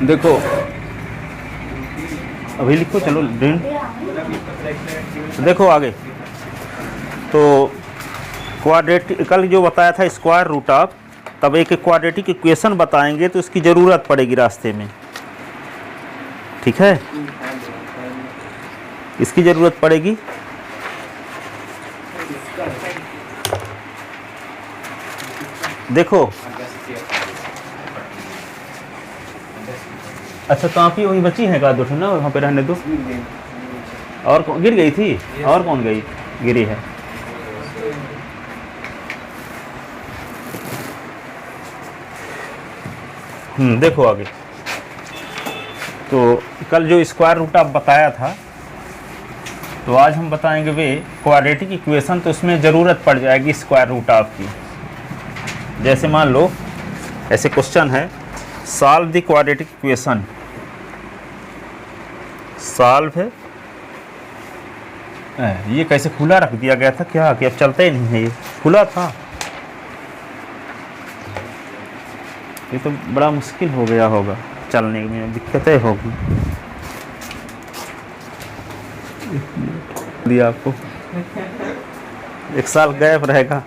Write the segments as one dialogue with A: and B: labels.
A: देखो अभी लिखो, चलो दिन देखो आगे। तो क्वाड्रेटिक कल जो बताया था स्क्वायर रूट ऑफ, तब एक क्वाड्रेटिक इक्वेशन बताएंगे तो इसकी ज़रूरत पड़ेगी रास्ते में, ठीक है, इसकी ज़रूरत पड़ेगी। देखो अच्छा, काफ़ी वही बची है का दो ना, वहाँ पे रहने दो। और कौन गिर गई थी? और कौन गई गिरी है? देखो आगे। तो कल जो स्क्वायर रूट ऑफ बताया था, तो आज हम बताएंगे वे क्वाड्रेटिक इक्वेशन। तो उसमें ज़रूरत पड़ जाएगी स्क्वायर रूट ऑफ की। जैसे मान लो ऐसे क्वेश्चन है, solve the quadratic equation. Solve है, ये कैसे खुला रख दिया गया था क्या कि अब चलता ही नहीं है, ये खुला था। ये तो बड़ा मुश्किल हो गया होगा, चलने में दिक्कतें होगी। दिया आपको 1 साल गैप रहेगा।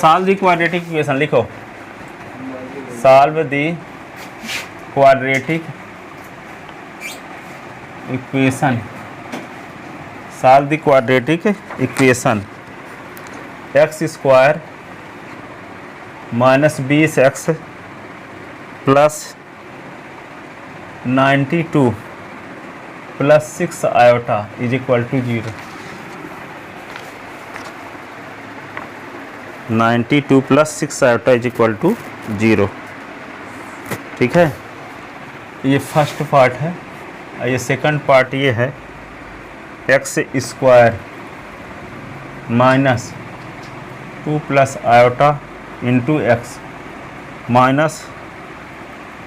A: सॉल्व द क्वाड्रेटिक इक्वेशन लिखो। Solve the quadratic equation. Solve the quadratic equation. X square minus 20x plus 92 plus 6 iota is equal to 0। 92 plus 6 iota is equal to 0, ठीक है। ये फर्स्ट पार्ट है। ये सेकंड पार्ट ये है, X square minus 2 plus iota into X minus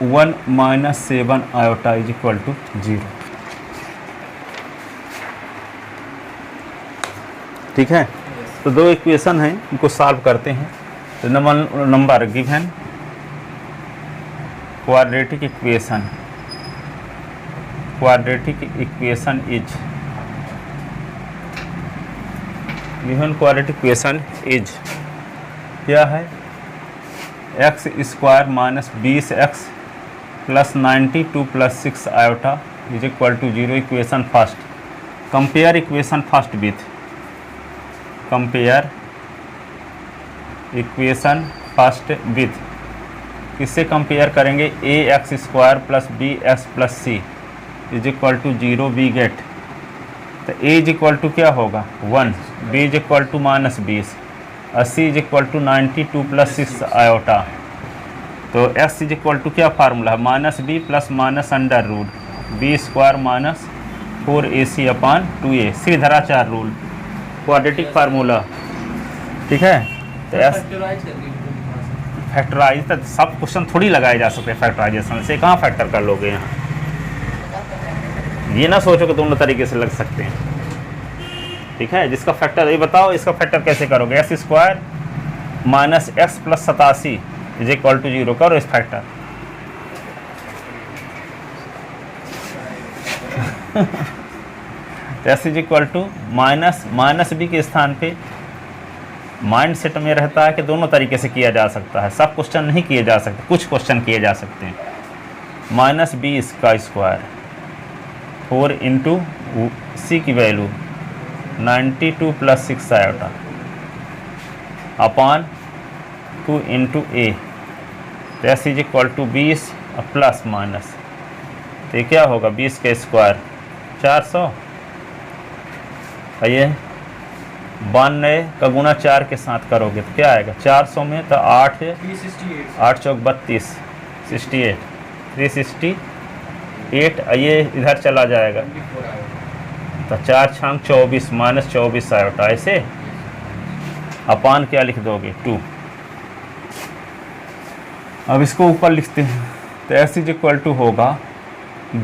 A: 1 minus 7 iota is equal to 0, ठीक है। तो दो इक्वेशन हैं, इनको सॉल्व करते हैं। तो number given quadratic equation. Quadratic equation is given quadratic equation is क्या है? X square minus 20x plus 92 plus 6 iota is equal to 0। Equation first. Compare equation first with. Compare equation first with. किससे compare करेंगे? A X square plus B X plus C is equal to 0 we get. तो A is equal to क्या होगा? 1, B is equal to minus 20 और C is equal to 92 plus 6 iota. तो x is equal to क्या formula है? Minus B plus minus under root B square minus 4ac upon 2a। Sridharacharya rule, quadratic formula, ठीक है। तो S factorise, तो सब question थोड़ी लगाए जा सकते हैं फैक्टराइजेशन से। कहाँ फैक्टर कर लोगे यहाँ? ये ना सोचो कि दोनों तरीके से लग सकते हैं, ठीक है। जिसका फैक्टर, ये बताओ इसका फैक्टर कैसे करोगे? X square minus X plus 87 is equal to 0 करो इस factor. X is equal to minus B के स्थान पे माइंड सेट में रहता है कि दोनों तरीके से किया जा सकता है। सब क्वेश्चन नहीं किए जा सकते, कुछ क्वेश्चन किए जा सकते हैं। माइनस बी इसका स्क्वायर 4 इंटू सी की value 92 plus 6 iota upon 2 into A. तो S is equal to 20 plus minus, तो ये क्या होगा? 20 का स्क्वायर 400। ये 92 का गुणा 4 के साथ करोगे तो क्या आएगा? 400 में तो 8 चौक 32, 68, 368। ये इधर चला जाएगा तो 4 छांग 24 माइनस 24 आयोटा। ऐसे अपान क्या लिख दोगे? 2। अब इसको ऊपर लिखते हैं। तो एस इज इक्वल टू होगा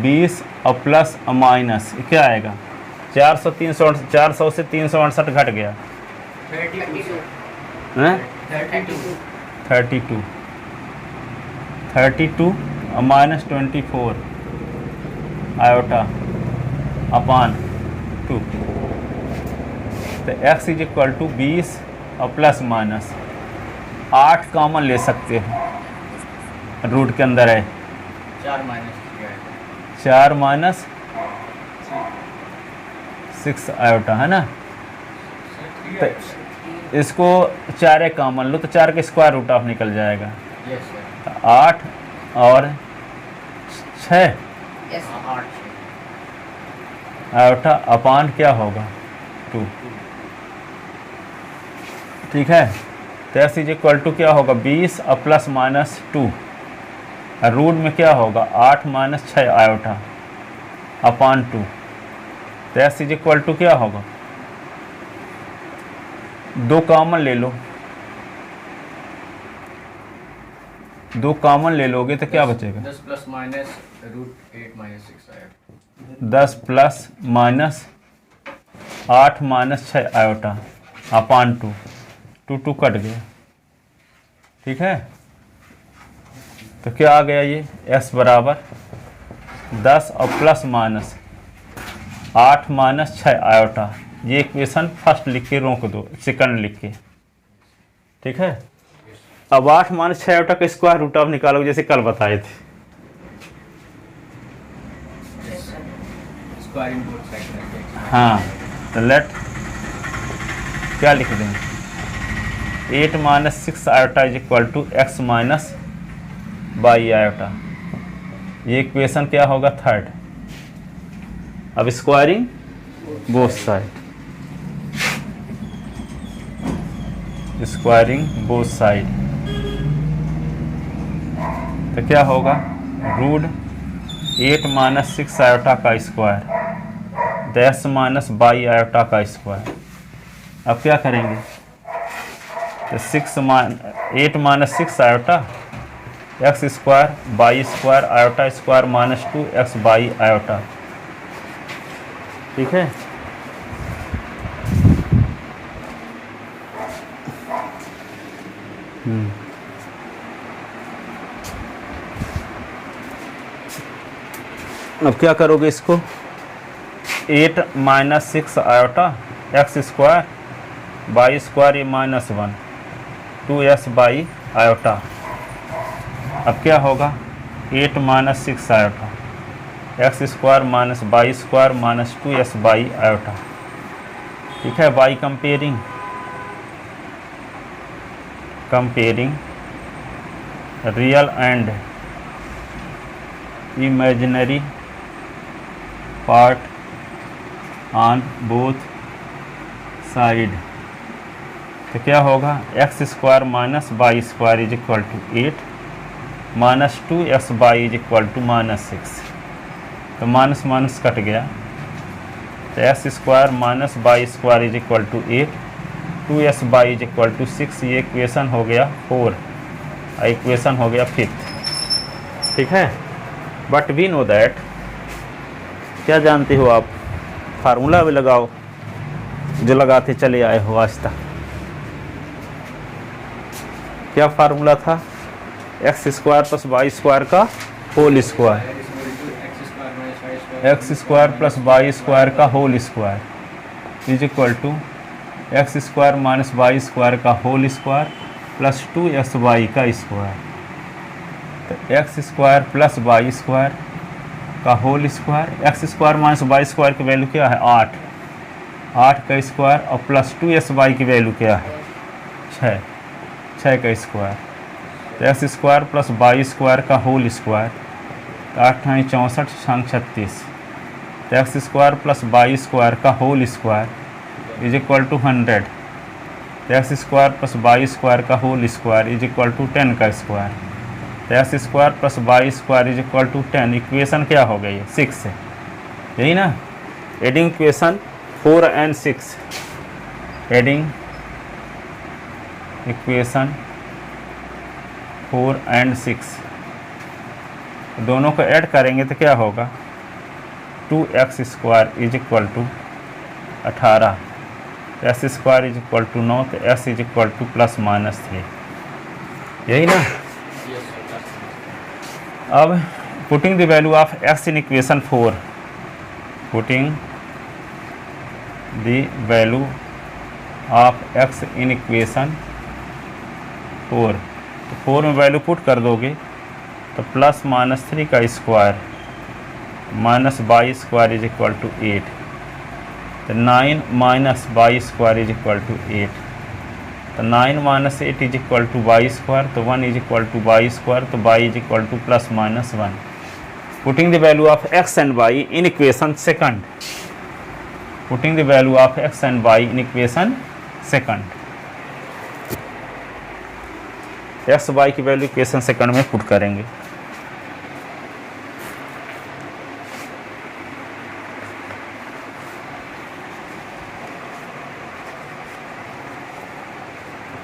A: 20 और प्लस माइनस क्या आएगा? 400 से 368 घट गया 32। 32 माइनस 24 आयोटा अपान 2। तो x इज इक्वल टू 20 और प्लस माइनस 8 कॉमन ले सकते हो, रूट के अंदर है 4 माइनस 6 आयोटा, है ना। तो इसको 4 कॉमन लो तो 4 के स्क्वायर रूट ऑफ निकल जाएगा। तो 8 और 6 आयोटा अपान क्या होगा 2। ठीक है। तो x इज इक्वल टू क्या होगा 20 और प्लस माइनस 2, और रूट में क्या होगा 8 माइनस 6 आयोटा अपान 2। तो x इज इक्वल टू क्या होगा, 2 कॉमन ले लो, 2 कॉमन ले लोगे तो क्या बचेगा
B: 10 plus minus root 8 minus 6 iota.
A: 10 plus minus 8 minus 6 iota upon 2, 2 cut गया। ठीक है। तो क्या आ गया ये x बराबर 10 और प्लस माइनस 8 माइनस 6 आयोटा। ये इक्वेशन फर्स्ट लिख के रोक दो, सेकंड लिख के। ठीक है। अब 8 माइनस 6 आयोटा का स्क्वायर रूट ऑफ निकालोगे जैसे कल बताए थे। हाँ, तो लेट क्या लिख देंगे 8 minus 6 iota is equal to x minus by iota. ये इक्वेशन क्या होगा थर्ड। अब squaring both side, squaring both side, तो क्या होगा रूट 8 माइनस 6 आयोटा का स्क्वायर 10 माइनस बाई आयोटा का स्क्वायर। अब क्या करेंगे तो 8 minus 6 iota x square by square iota square minus 2 x by iota. ठीक है। अब क्या करोगे इसको 8 minus 6 iota x square by square ये माइनस 1 2 एस बाई आयोटा। अब क्या होगा 8 minus 6 iota x square minus by square minus 2 S Y iota. ठीक है। By comparing real and imaginary part on both side. तो क्या होगा x square minus by square is equal to 8 minus 2 x Y is equal to minus 6। तो minus minus cut गया तो x square minus by square is equal to 8 2 S by is equal to 6। ये equation हो गया 4 और equation हो गया 5th। ठीक है। बट वी नो दैट, क्या जानते हो आप, फार्मूला भी लगाओ जो लगाते चले आए हो आज तक। क्या फार्मूला था x square plus y square का whole square, x square plus y square का whole square is equal to x square minus y square का whole square plus 2 x y का स्क्वायर। तो x square plus y square का whole square, x square minus y square की value क्या है 8 का square और प्लस 2 एस वाई की वैल्यू क्या है 6 का स्क्वायर। तो x square plus y square का होल स्क्वायर, तो 8 × 64 × 36। तो x square plus y square का whole square is equal to 100। तो x square plus y square का whole square is equal to 10 का स्क्वायर। तो x square plus y square is equal to 10। Equation क्या हो गई है 6 है, यही ना। Adding equation 4 and 6, adding equation 4 and 6 दोनों को ऐड करेंगे तो क्या होगा 2x square is equal to 18, X square is equal to 9, तो x is equal to plus minus 3, यही ना। अब putting the value of x in equation 4, putting the value of x in equation 4, तो 4 में वैल्यू पुट कर दोगे तो plus minus 3 का square minus by square is equal to 8, तो 9 minus by square is equal to 8, तो 9 minus 8 is equal to y square, तो 1 is equal to y square, तो y is equal to plus minus 1. Putting the value of x and y in equation second, putting the value of x and y in equation second, x y की value equation second में put करेंगे.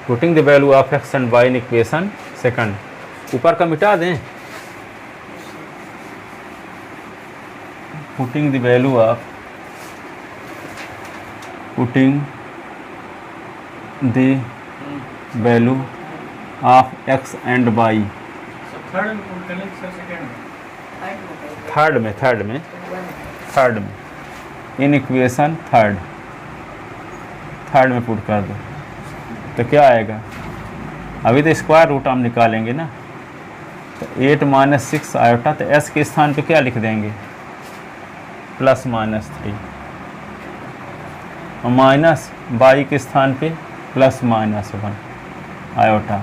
A: Putting the value of x and y in equation second, ऊपर का मिटा दें. Putting the value of, putting the value of x and y, third में in equation third में put कर दो तो क्या आएगा. अभी तो स्क्वायर रूट हम निकालेंगे ना, तो 8 माइनस 6 आयोटा, तो s के स्थान पे क्या लिख देंगे प्लस माइनस 3, और माइनस y के स्थान पे प्लस माइनस 1 आयोटा,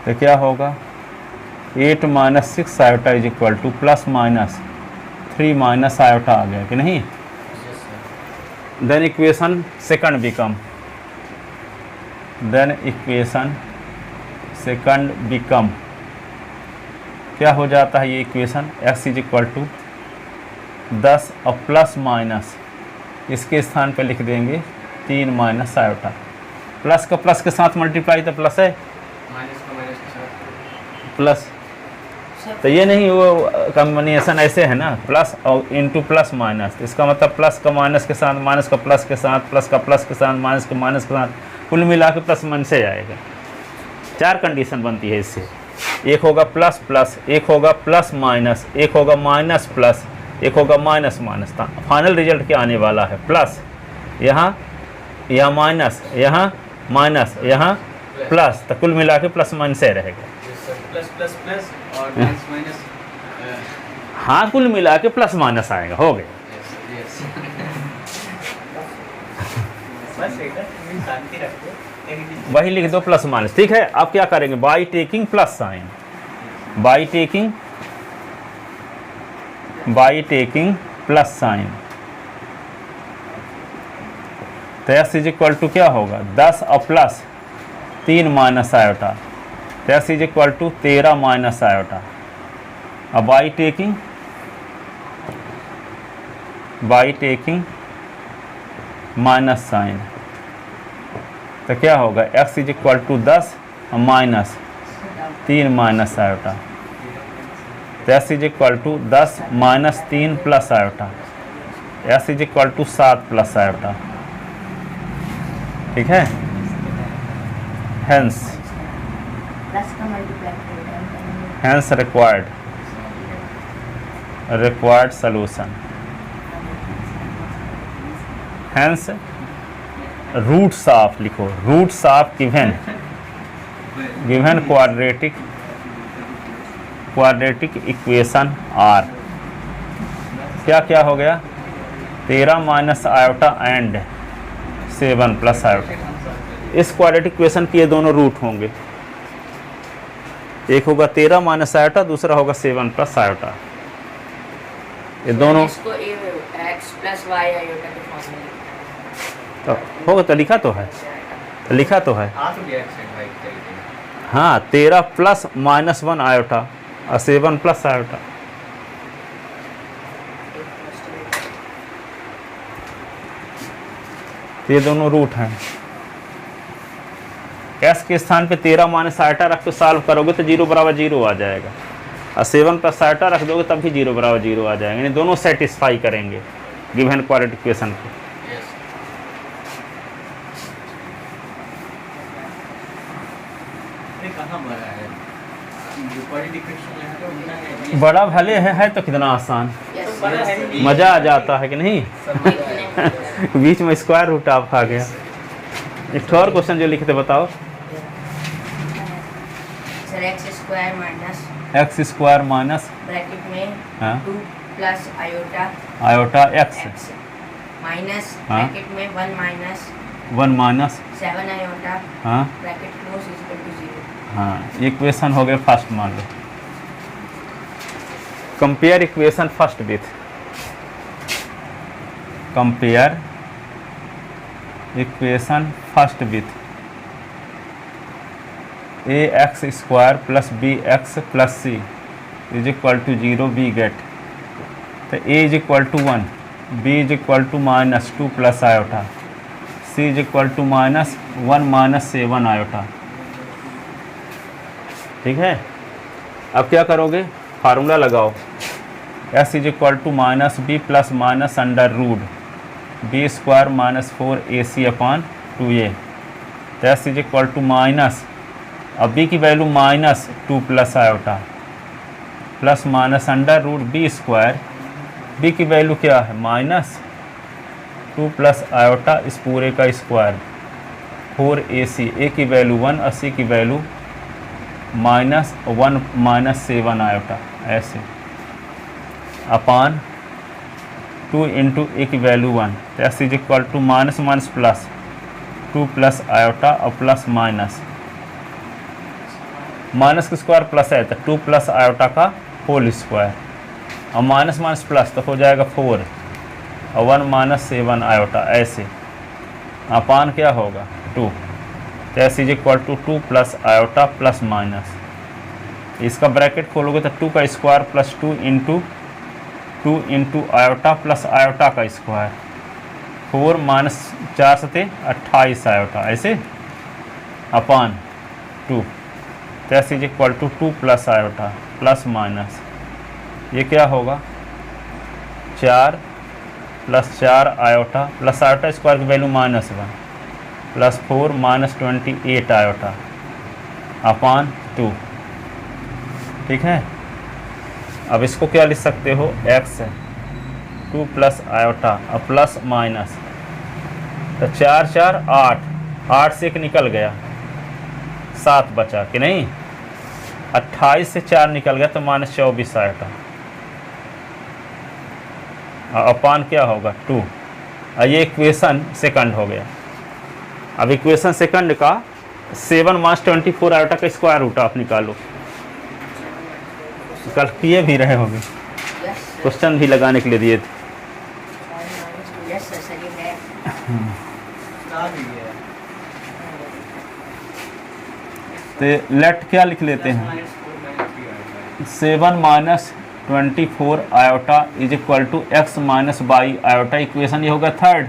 A: तो क्या होगा 8 minus 6 iota is equal to plus minus 3 minus iota आ गया कि नहीं. Then equation second become, then equation second become, क्या हो जाता है ये equation, x is equal to 10 और प्लस माइनस इसके स्थान पे लिख देंगे 3 माइनस आयोटा, प्लस का प्लस के साथ मल्टीप्लाई तो प्लस है,
B: माइनस का माइनस के साथ
A: प्लस, तो ये नहीं वो कॉम्बिनेशन ऐसे है ना, प्लस और इनटू प्लस माइनस, इसका मतलब प्लस का माइनस के साथ, माइनस का प्लस के साथ, प्लस का प्लस के साथ, माइनस का माइनस के साथ, कुल मिला के प्लस मन से आएगा. 4 कंडीशन बनती है इससे, एक होगा प्लस प्लस, एक होगा प्लस माइनस, एक होगा माइनस प्लस, एक होगा माइनस माइनस. फाइनल रिजल्ट क्या आने वाला है, प्लस, यहाँ माइनस, यहाँ माइनस, यहाँ प्लस, तो कुल मिला के प्लस मन से रहेगा.
B: प्लस प्लस प्लस और माइनस माइनस,
A: हाँ कुल मिला के प्लस माइनस आएगा, हो गया. वही लिख दो प्लस माइनस, ठीक है. अब क्या करेंगे, by taking plus sign, by taking plus sign, तो x इज इक्वल टू क्या होगा 10 और प्लस 3 माइनस आयोटा, तो x is equal to 13 minus iota. अब बाई टेकिंग माइनस साइन, तो क्या होगा x इज इक्वल टू 10 और माइनस 3 माइनस आयोटा, तो x is equal to 10 minus 3 plus iota, x is equal to 7 plus iota, ठीक है. Hence required solution, hence roots of, लिखो roots of given quadratic equation are, क्या क्या हो गया 13 minus iota and 7 plus iota. इस quadratic equation के ये दोनों रूट होंगे, एक होगा 13 माइनस आयोटा, दूसरा होगा 7 प्लस आयोटा. ये दोनों
C: इसको x प्लस y आयोटा के फॉर्म में
A: तो होगा, तो लिखा तो है, लिखा तो है.
B: आ तो गया x एंड y के तरीके में.
A: हाँ 13 प्लस माइनस 1 आयोटा और 7 प्लस आयोटा. ये दोनों रूट हैं. s के स्थान पे 13 माइनस आयोटा रख के सॉल्व करोगे तो 0 बराबर 0 आ जाएगा, और 7 प्लस आयोटा रख दोगे तब भी 0 बराबर 0 आ जाएगा. यानी दोनों सेटिस्फाई करेंगे गिवन क्वाड्रेटिक इक्वेशन को.
B: Yes. ये कहाँ भरा है?
A: बड़ा भले है तो कितना आसान,
C: Yes.
A: मज़ा आ जाता है कि नहीं। बीच में स्क्वायर रूट ऑफ आ गया। एक और क्वेश्चन जो लिखे थे बताओ।
C: Sir X square minus
A: X square minus
C: bracket में
A: हाँ
C: 2 plus iota
A: iota X
C: X minus
A: हाँ।
C: ब्रैकेट में 1 माइनस
A: 1 माइनस
C: 7 आयोटा
A: हाँ
C: bracket close is equal to 0।
A: हाँ, इक्वेशन हो गया फर्स्ट मान लो। Compare equation first with, compare equation first with A X square plus B X plus C is equal to 0 B get. तो A is equal to 1, B is equal to minus 2 plus iota, C is equal to minus 1 minus 7 iota. ठीक है, अब क्या करोगे, formula लगाओ। S is equal to minus B plus minus under root B square minus 4ac upon 2a। तो S is equal to minus, अब B की value minus 2 plus iota plus minus under root B square, B की value क्या है minus 2 plus iota इस पूरे का square 4ac, ए की वैल्यू 1 और सी की वैल्यू माइनस 1 माइनस 7 आयोटा, ऐसे अपान 2 इंटू ए की वैल्यू 1। तो S is equal to minus minus plus 2 plus iota और प्लस माइनस, माइनस का स्क्वायर प्लस है तो 2 प्लस आयोटा का होल स्क्वायर, और माइनस माइनस प्लस तो हो जाएगा 4 और 1 माइनस 7 आयोटा, ऐसे अपान क्या होगा 2। तो S is equal to 2 plus iota plus minus, इसका ब्रैकेट खोलोगे तो 2 का square plus 2 into iota plus iota का स्क्वायर 4 माइनस 4 सते 28 आयोटा, ऐसे अपान 2। तो S is equal to 2 plus iota plus minus, ये क्या होगा 4 plus 4 iota plus iota square की value minus 1 plus 4 minus 28 iota upon 2। ठीक है, अब इसको क्या लिख सकते हो, x है 2 प्लस आयोटा और प्लस माइनस, तो 4 4 8, 8 से 1 निकल गया 7 बचा कि नहीं, 28 से 4 निकल गया तो माइनस 24 आयोटा, अपान क्या होगा 2। और ये इक्वेशन सेकंड हो गया। अब इक्वेशन सेकंड का 7 माइनस 24 आयोटा का स्क्वायर रूट आप निकालो, कल किए भी रहे होंगे, क्वेश्चन भी लगाने के लिए दिए थे।
C: यस सर, सही है।
A: तो लेट क्या लिख लेते हैं, 7 minus 24 iota is equal to x minus by iota. Equation ये होगा third,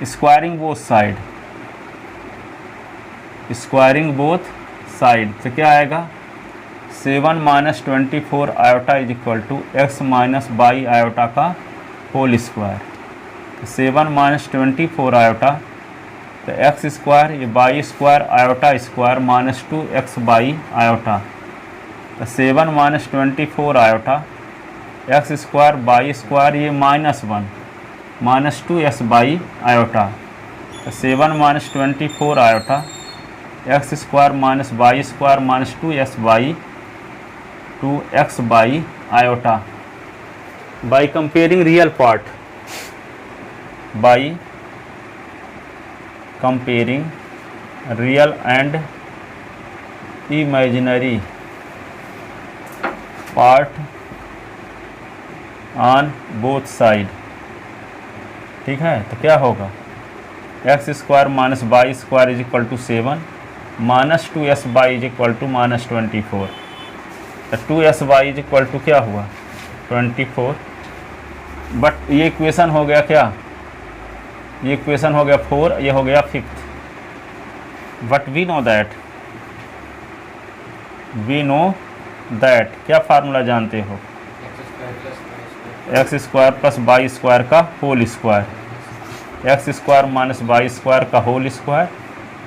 A: squaring both side, squaring both side. तो क्या आएगा 7 minus 24 iota is equal to x minus by iota का होल स्क्वायर। 7 माइनस 24 आयोटा तो एक्स स्क्वायर, ये y square iota square minus 2 x by iota. तो 7 minus 24 iota x square by square, ये minus 1 minus 2 x by iota. तो 7 minus 24 iota x square minus by square minus 2 x y 2 x by iota. By comparing real part, by comparing real and imaginary part on both side. ठीक है, तो क्या होगा x square minus by square is equal to 7 minus 2 S by is equal to minus 24। तो 2 S by is equal to क्या हुआ 24। But ये equation हो गया क्या, ये इक्वेशन हो गया 4, ये हो गया 5th। But we know that क्या फार्मूला जानते हो, x square plus y square का whole square, x square minus by square का whole square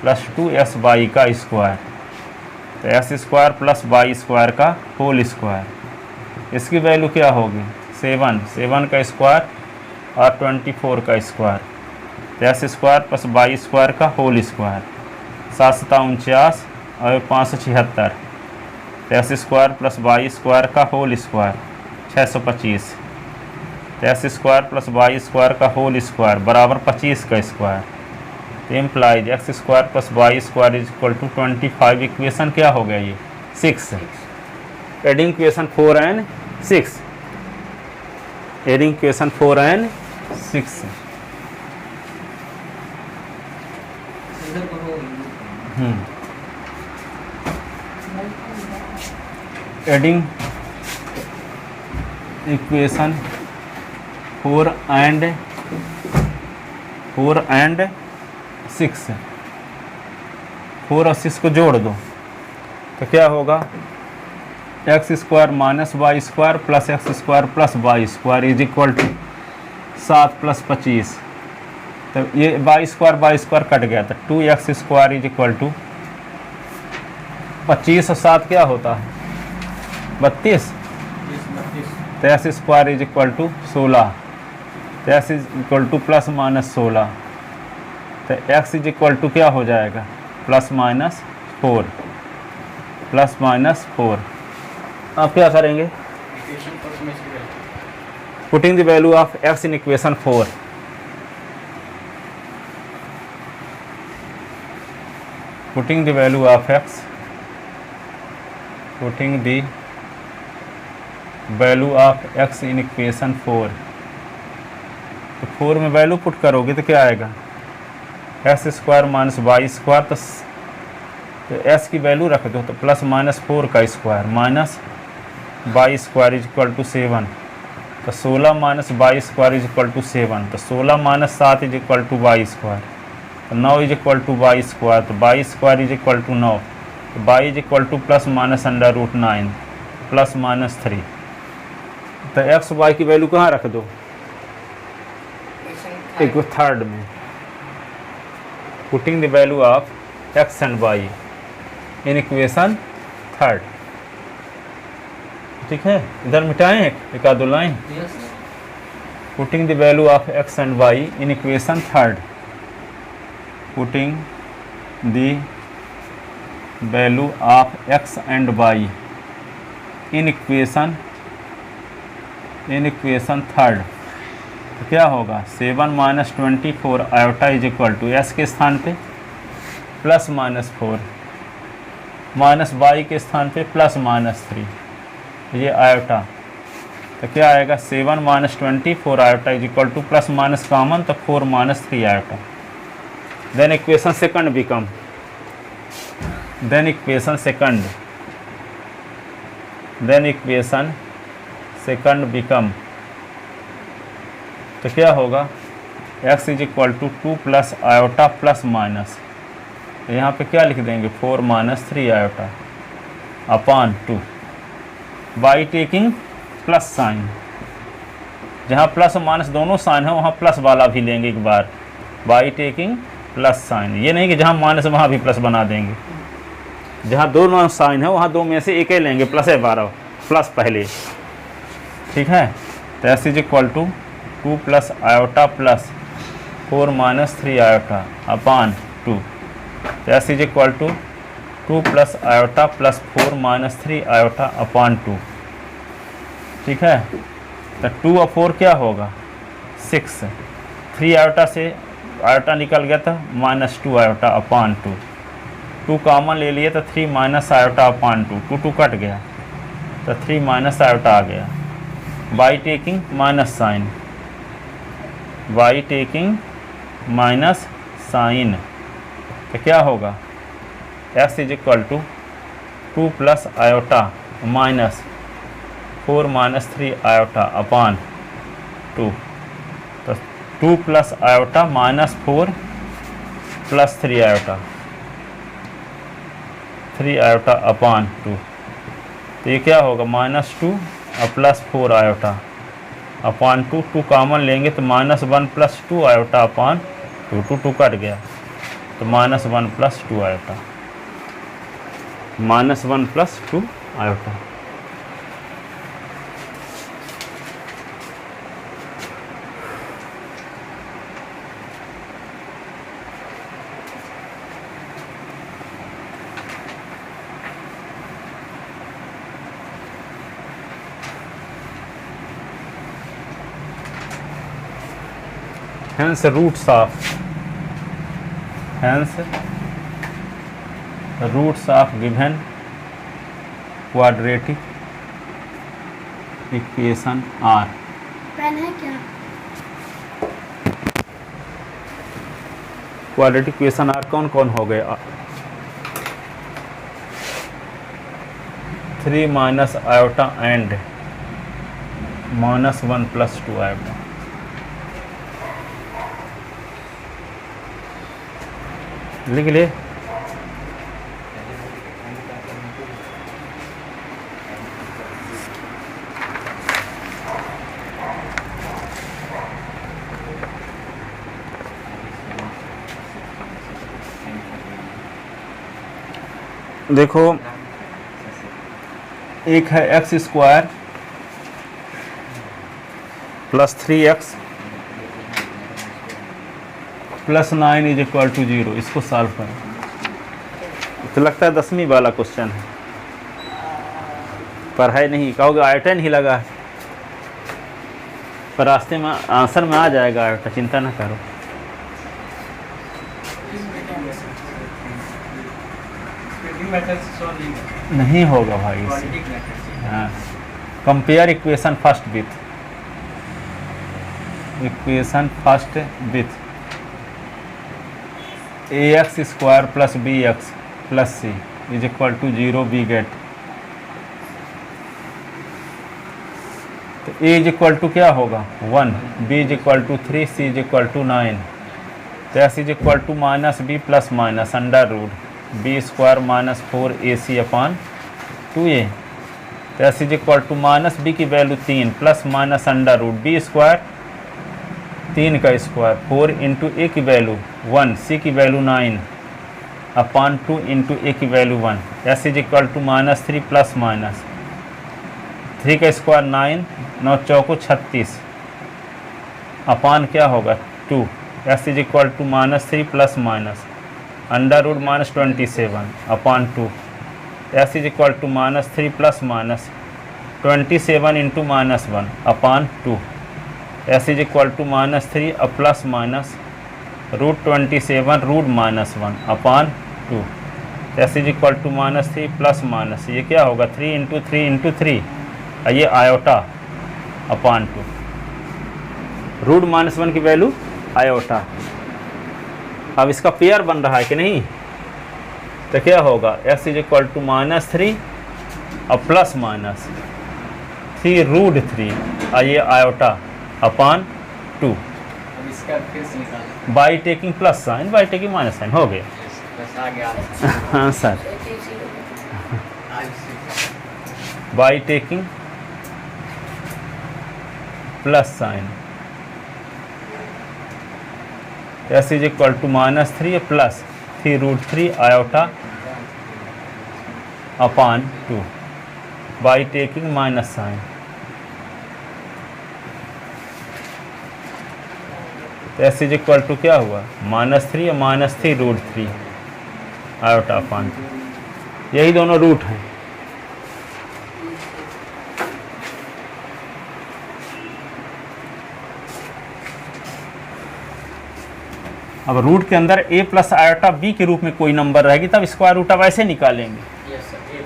A: plus 2 S y का स्क्वायर। तो x square plus y square का होल स्क्वायर। इसकी value क्या होगी? 7 का स्क्वायर और 24 का स्क्वायर। तो x square plus y square का होल स्क्वायर। 7 7 49 और 576। तो x square plus y square का होल स्क्वायर 625। तो x square plus y square का होल स्क्वायर बराबर 25 का स्क्वायर। तो implies x square plus y square is equal to 25। Equation क्या हो गया? ये 6। Adding equation 4 and 6। Adding equation 4 and 6। Adding equation 4 and 6। 4 और 6 को जोड़ दो तो क्या होगा? X square minus y square plus x square plus y square is equal to 7 plus 25। तो ये वाई स्क्वायर कट गया तो 2x square is equal to 25 और 7 क्या होता है? 32। तो x square is equal to 16। तो x is equal to plus minus 16। तो एक्स इज इक्वल टू क्या हो जाएगा? Plus minus 4। Plus minus 4। आप क्या करेंगे? Putting the value of x in equation 4। Putting the value of x, putting the value of x in equation 4। तो 4 में value put करोगे तो क्या आएगा? X square minus y square. तो एस की वैल्यू रख दो तो प्लस माइनस 4 का square minus y square is equal to 7। तो 16 minus y square is equal to 7। तो 16 minus 7 is equal to y square. तो 9 is equal to y square. तो y square is equal to 9। तो y is equal to plus minus under root 9 plus minus 3। तो x Y की value कहाँ रख दो? एक थर्ड में। Putting the value of x and y in equation 3। ठीक है, इधर मिटाएं एक आध line. Putting the value of x and y in equation 3। Putting the value of x and y in equation 3। तो क्या होगा? 7 minus 24 iota is equal to x के स्थान पे प्लस माइनस 4 माइनस वाई के स्थान पे प्लस माइनस 3 ये आयोटा। तो क्या आएगा? 7 minus 24 iota is equal to plus minus common तो 4 minus 3 iota. Then equation second become, then equation second become. तो क्या होगा? x is equal to 2 plus iota plus minus. यहाँ पे क्या लिख देंगे? 4 minus 3 iota upon 2 by taking plus sign. जहाँ प्लस और माइनस दोनों साइन है वहाँ प्लस वाला भी लेंगे एक बार, बाई टेकिंग प्लस साइन। ये नहीं कि जहाँ माइनस वहाँ भी प्लस बना देंगे। जहाँ दोनों साइन है वहाँ दो में से एक ही लेंगे, प्लस है 12 प्लस पहले। ठीक है, तो S is equal to 2 plus iota plus 4 minus 3 iota upon 2। तो S is equal to 2 plus iota plus 4 minus 3 iota upon 2। ठीक है, तो 2 और 4 क्या होगा? 6। 3 आयोटा से आयोटा निकल गया था माइनस 2 आयोटा अपान 2। 2 कॉमन ले लिए तो 3 माइनस आयोटा अपान 2। 2 कट गया तो 3 माइनस आयोटा आ गया। By taking minus sign, by taking minus sign. तो क्या होगा? X is equal to 2 plus iota minus 4 minus 3 iota upon 2। तो 2 plus iota minus 4 plus 3 iota, 3 iota upon 2। तो ये क्या होगा? माइनस 2 और प्लस 4 आयोटा अपान 2। 2 कॉमन लेंगे तो minus 1 plus 2 iota upon 2। 2 cut गया तो minus 1 plus 2 iota. -1 + 2 iota. Hence roots of given quadratic equation are।
D: Pen है क्या?
A: क्वाड्रेटिक इक्वेशन आर कौन कौन हो गए? 3 माइनस आयोटा एंड -1 + 2 आयोटा। लिख ले। देखो, एक है x² + 3x + 9 = 0। इसको सॉल्व करें तो लगता है 10वीं वाला क्वेश्चन है, पर है नहीं। कहोगे आयोटा नहीं लगा, पर रास्ते में आंसर में आ जाएगा आयोटा, चिंता ना करो। नहीं होगा भाई इससे। हाँ, compare equation first with ax² + bx + c = 0 we get. तो a = क्या होगा 1, b = 3, c = 9। तो s = -b + (under root b² - 4ac/2a। तो s = -b की वैल्यू 3 + (अंडर रूट b², 3 का स्क्वायर, 4 × a की वैल्यू 1, c की वैल्यू 9/2 × a की वैल्यू 1। s = -3 ± 3 का स्क्वायर 9, 9 चौको 36 अपान क्या होगा 2। s = -3 ± (under root -27/2। s = -3 ± 27 × -1/2। s = -3 ± √27 √(-1/2)। s = -3 ± ये क्या होगा 3 × 3 × 3, और ये आयोटा/2। √-1 की वैल्यू आयोटा। अब इसका पेयर बन रहा है कि नहीं, तो क्या होगा s = -3 और +-3 और ये आयोटा/2।
B: अब इसका फिर से निकालना।
A: By taking plus sign, by taking minus sign हो गया।
B: बस आ गया।
A: हाँ sir, by taking plus sign s = -3 + 3√3 आयोटा/2 बाई टेकिंग माइनस साइन। तो s = क्या हुआ -3 और -3√3 आयोटा/2। यही दोनों रूट हैं। अब रूट के अंदर a + आयोटा b के रूप में कोई नंबर रहेगी तब स्क्वायर रूट अब ऐसे निकालेंगे।
B: Yes sir, a + b।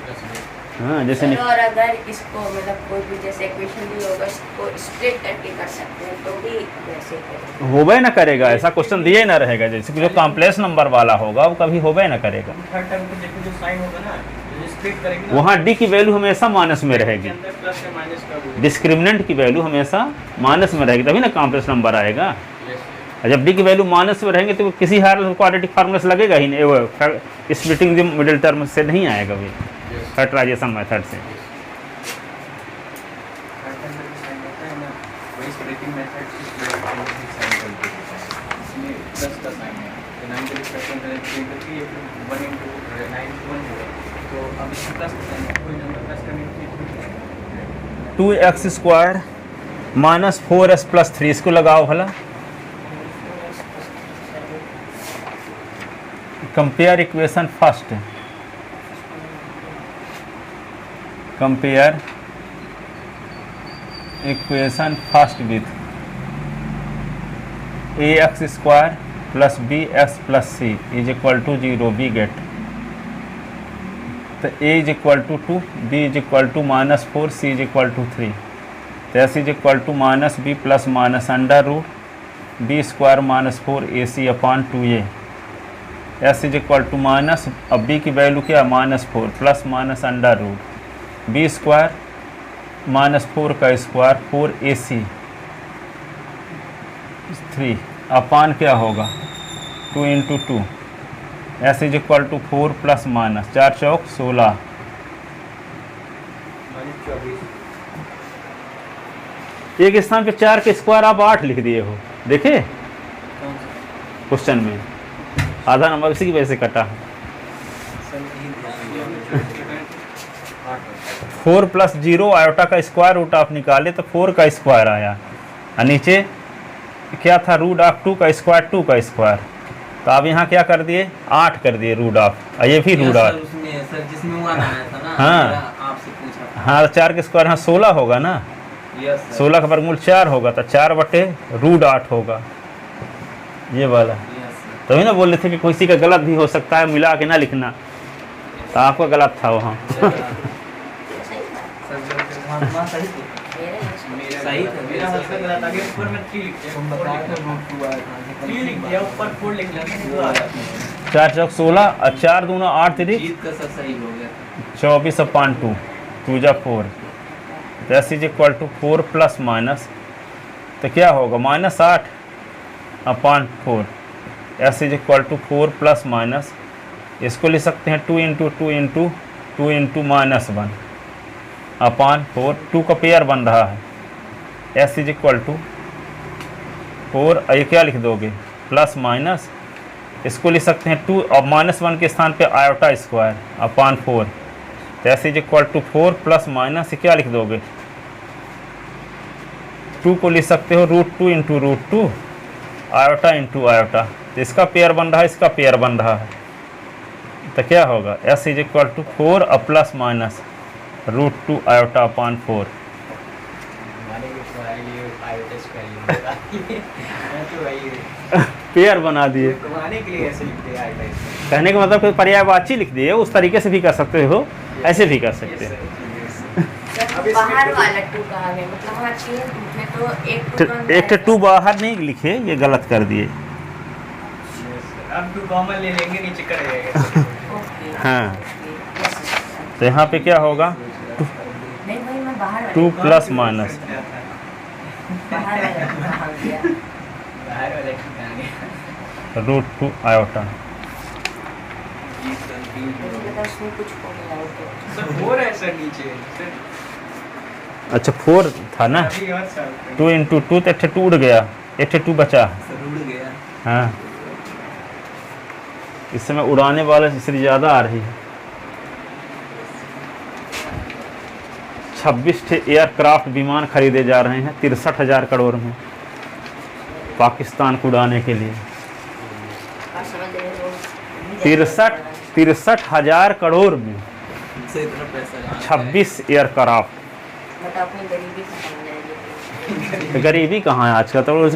A: हाँ, जैसे
C: और अगर इसको मतलब कोई भी जैसे इक्वेशन भी होगा इसको स्प्लिट करके कर सकते हैं तो भी वैसे करेंगे।
A: होबे ना करेगा, ऐसा क्वेश्चन दिए ना रहेगा। जैसे जो कॉम्प्लेक्स नंबर वाला होगा वो कभी होबे ना करेगा।
B: थर्ड टर्म को देखो जो साइन होगा ना, जो स्प्लिट करेंगे ना,
A: वहाँ डी की वैल्यू हमेशा माइनस में
B: के
A: रहेगी,
B: अंदर प्लस या माइनस का होगा।
A: डिस्क्रिमिनेंट की वैल्यू हमेशा माइनस में रहेगी, तभी ना कॉम्प्लेक्स नंबर आएगा।
B: यस
A: और जब डी की वैल्यू माइनस में रहेंगे तो किसी हाल क्वाड्रेटिक फार्मूला से लगेगा ही नहीं, वो स्प्लिटिंग द मिडिल टर्म से नहीं आएगा, वो
B: यस।
A: फैक्टराइजेशन मेथड से।
B: थर्ड टर्म में जो साइन होता है ना, वही स्प्लिटिंग मेथड से साइन करते हैं। इसमें प्लस का साइन है, तो 9 के रिस्पेक्ट में 3 × 3 1 × 9 × 1 होगा। तो अब इसमें प्लस कोई नंबर प्लस करने की
A: 2x² माइनस 4s प्लस 3, इसको लगाओ भला। Compare equation first, compare equation first with ax² plus bx plus c is equal to 0, we get. तो a is equal to 2, b is equal to -4, c is equal to 3। तो s is equal to -b plus minus under root b² -4ac upon 2a। s is equal to minus, अब b की value क्या है -4 plus minus under root b² -4 का square 4ac 3 अपान क्या होगा 2 into 2। X is equal to 4 plus minus 4 चौक 16। एक स्थान पे 4 के स्क्वायर आप 8 लिख दिए हो, देखे क्वेश्चन में आधा नंबर इसी की वजह से कटा। 4 प्लस 0 आयोटा का स्क्वायर रूट आप निकाले तो 4 का स्क्वायर आया, और नीचे क्या था रूट ऑफ 2 का स्क्वायर 2 का स्क्वायर। तो आप यहाँ क्या कर दिए 8 कर दिए रूट ऑफ, और ये भी रूट ऑफ। हाँ हाँ 4 के स्क्वायर, हाँ 16 होगा ना, 16 का वर्गमूल 4 होगा, तो 4/√8 होगा ये वाला। तभी ना बोल रहे थे कि किसी का गलत भी हो सकता है, मिला के ना लिखना, तो आपका गलत था वहाँ।
B: सही था, मेरा मतलब गलत आ गया, ऊपर में 3 लिख दिया, ऊपर लिख दिया, ऊपर 4 लिख लिया,
A: 4 चौक 16 और 4 दूना 8 3
B: जीत का सब सही हो गया।
A: 24 अपॉन 2 2 जा 4। S is equal to 4 plus minus, तो क्या होगा -8 upon 4। S is equal to 4 plus minus, इसको लिख सकते हैं 2 इंटू 2 इंटू 2 इंटू -1 अपॉन 4, 2 का पेयर बन रहा है। एस इज इक्वल टू 4, ये क्या लिख दोगे प्लस माइनस, इसको लिख सकते हैं 2 और -1 के स्थान पे आयोटा स्क्वायर अपॉन 4। तो S is equal to 4 plus minus, क्या लिख दोगे 2 को लिख सकते हो √2 इंटू √2 आयोटा इंटू आयोटा। तो इसका पेयर बन रहा है, इसका पेयर बन रहा है, तो क्या होगा एस इज इक्वल टू 4 और plus minus √2 iota upon 4। Pair बना दिए, कहने का मतलब कोई पर्यायवाची लिख दिए, उस तरीके से भी कर सकते हो, ऐसे भी कर सकते हैं।
C: बाहर वाला 2 कहाँ गया, मतलब वहाँ 6 थे तो एक
A: 2 बाहर नहीं लिखे, ये गलत कर दिए।
B: अब 2 कॉमन ले लेंगे, नीचे कर देंगे।
A: हाँ तो यहाँ पे क्या होगा 2 प्लस माइनस √2 आयोटा। अच्छा 4 था ना, 2 इंटू 2 तो 2 उड़ गया, 2 बचा। हाँ इस समय उड़ाने वाले इससे ज़्यादा आ रही है। 26 एयरक्राफ्ट विमान खरीदे जा रहे हैं 63,000 करोड़ में, पाकिस्तान को उड़ाने के लिए। 63,000 करोड़ में 26 एयरक्राफ्ट। गरीबी कहाँ है आज का, तो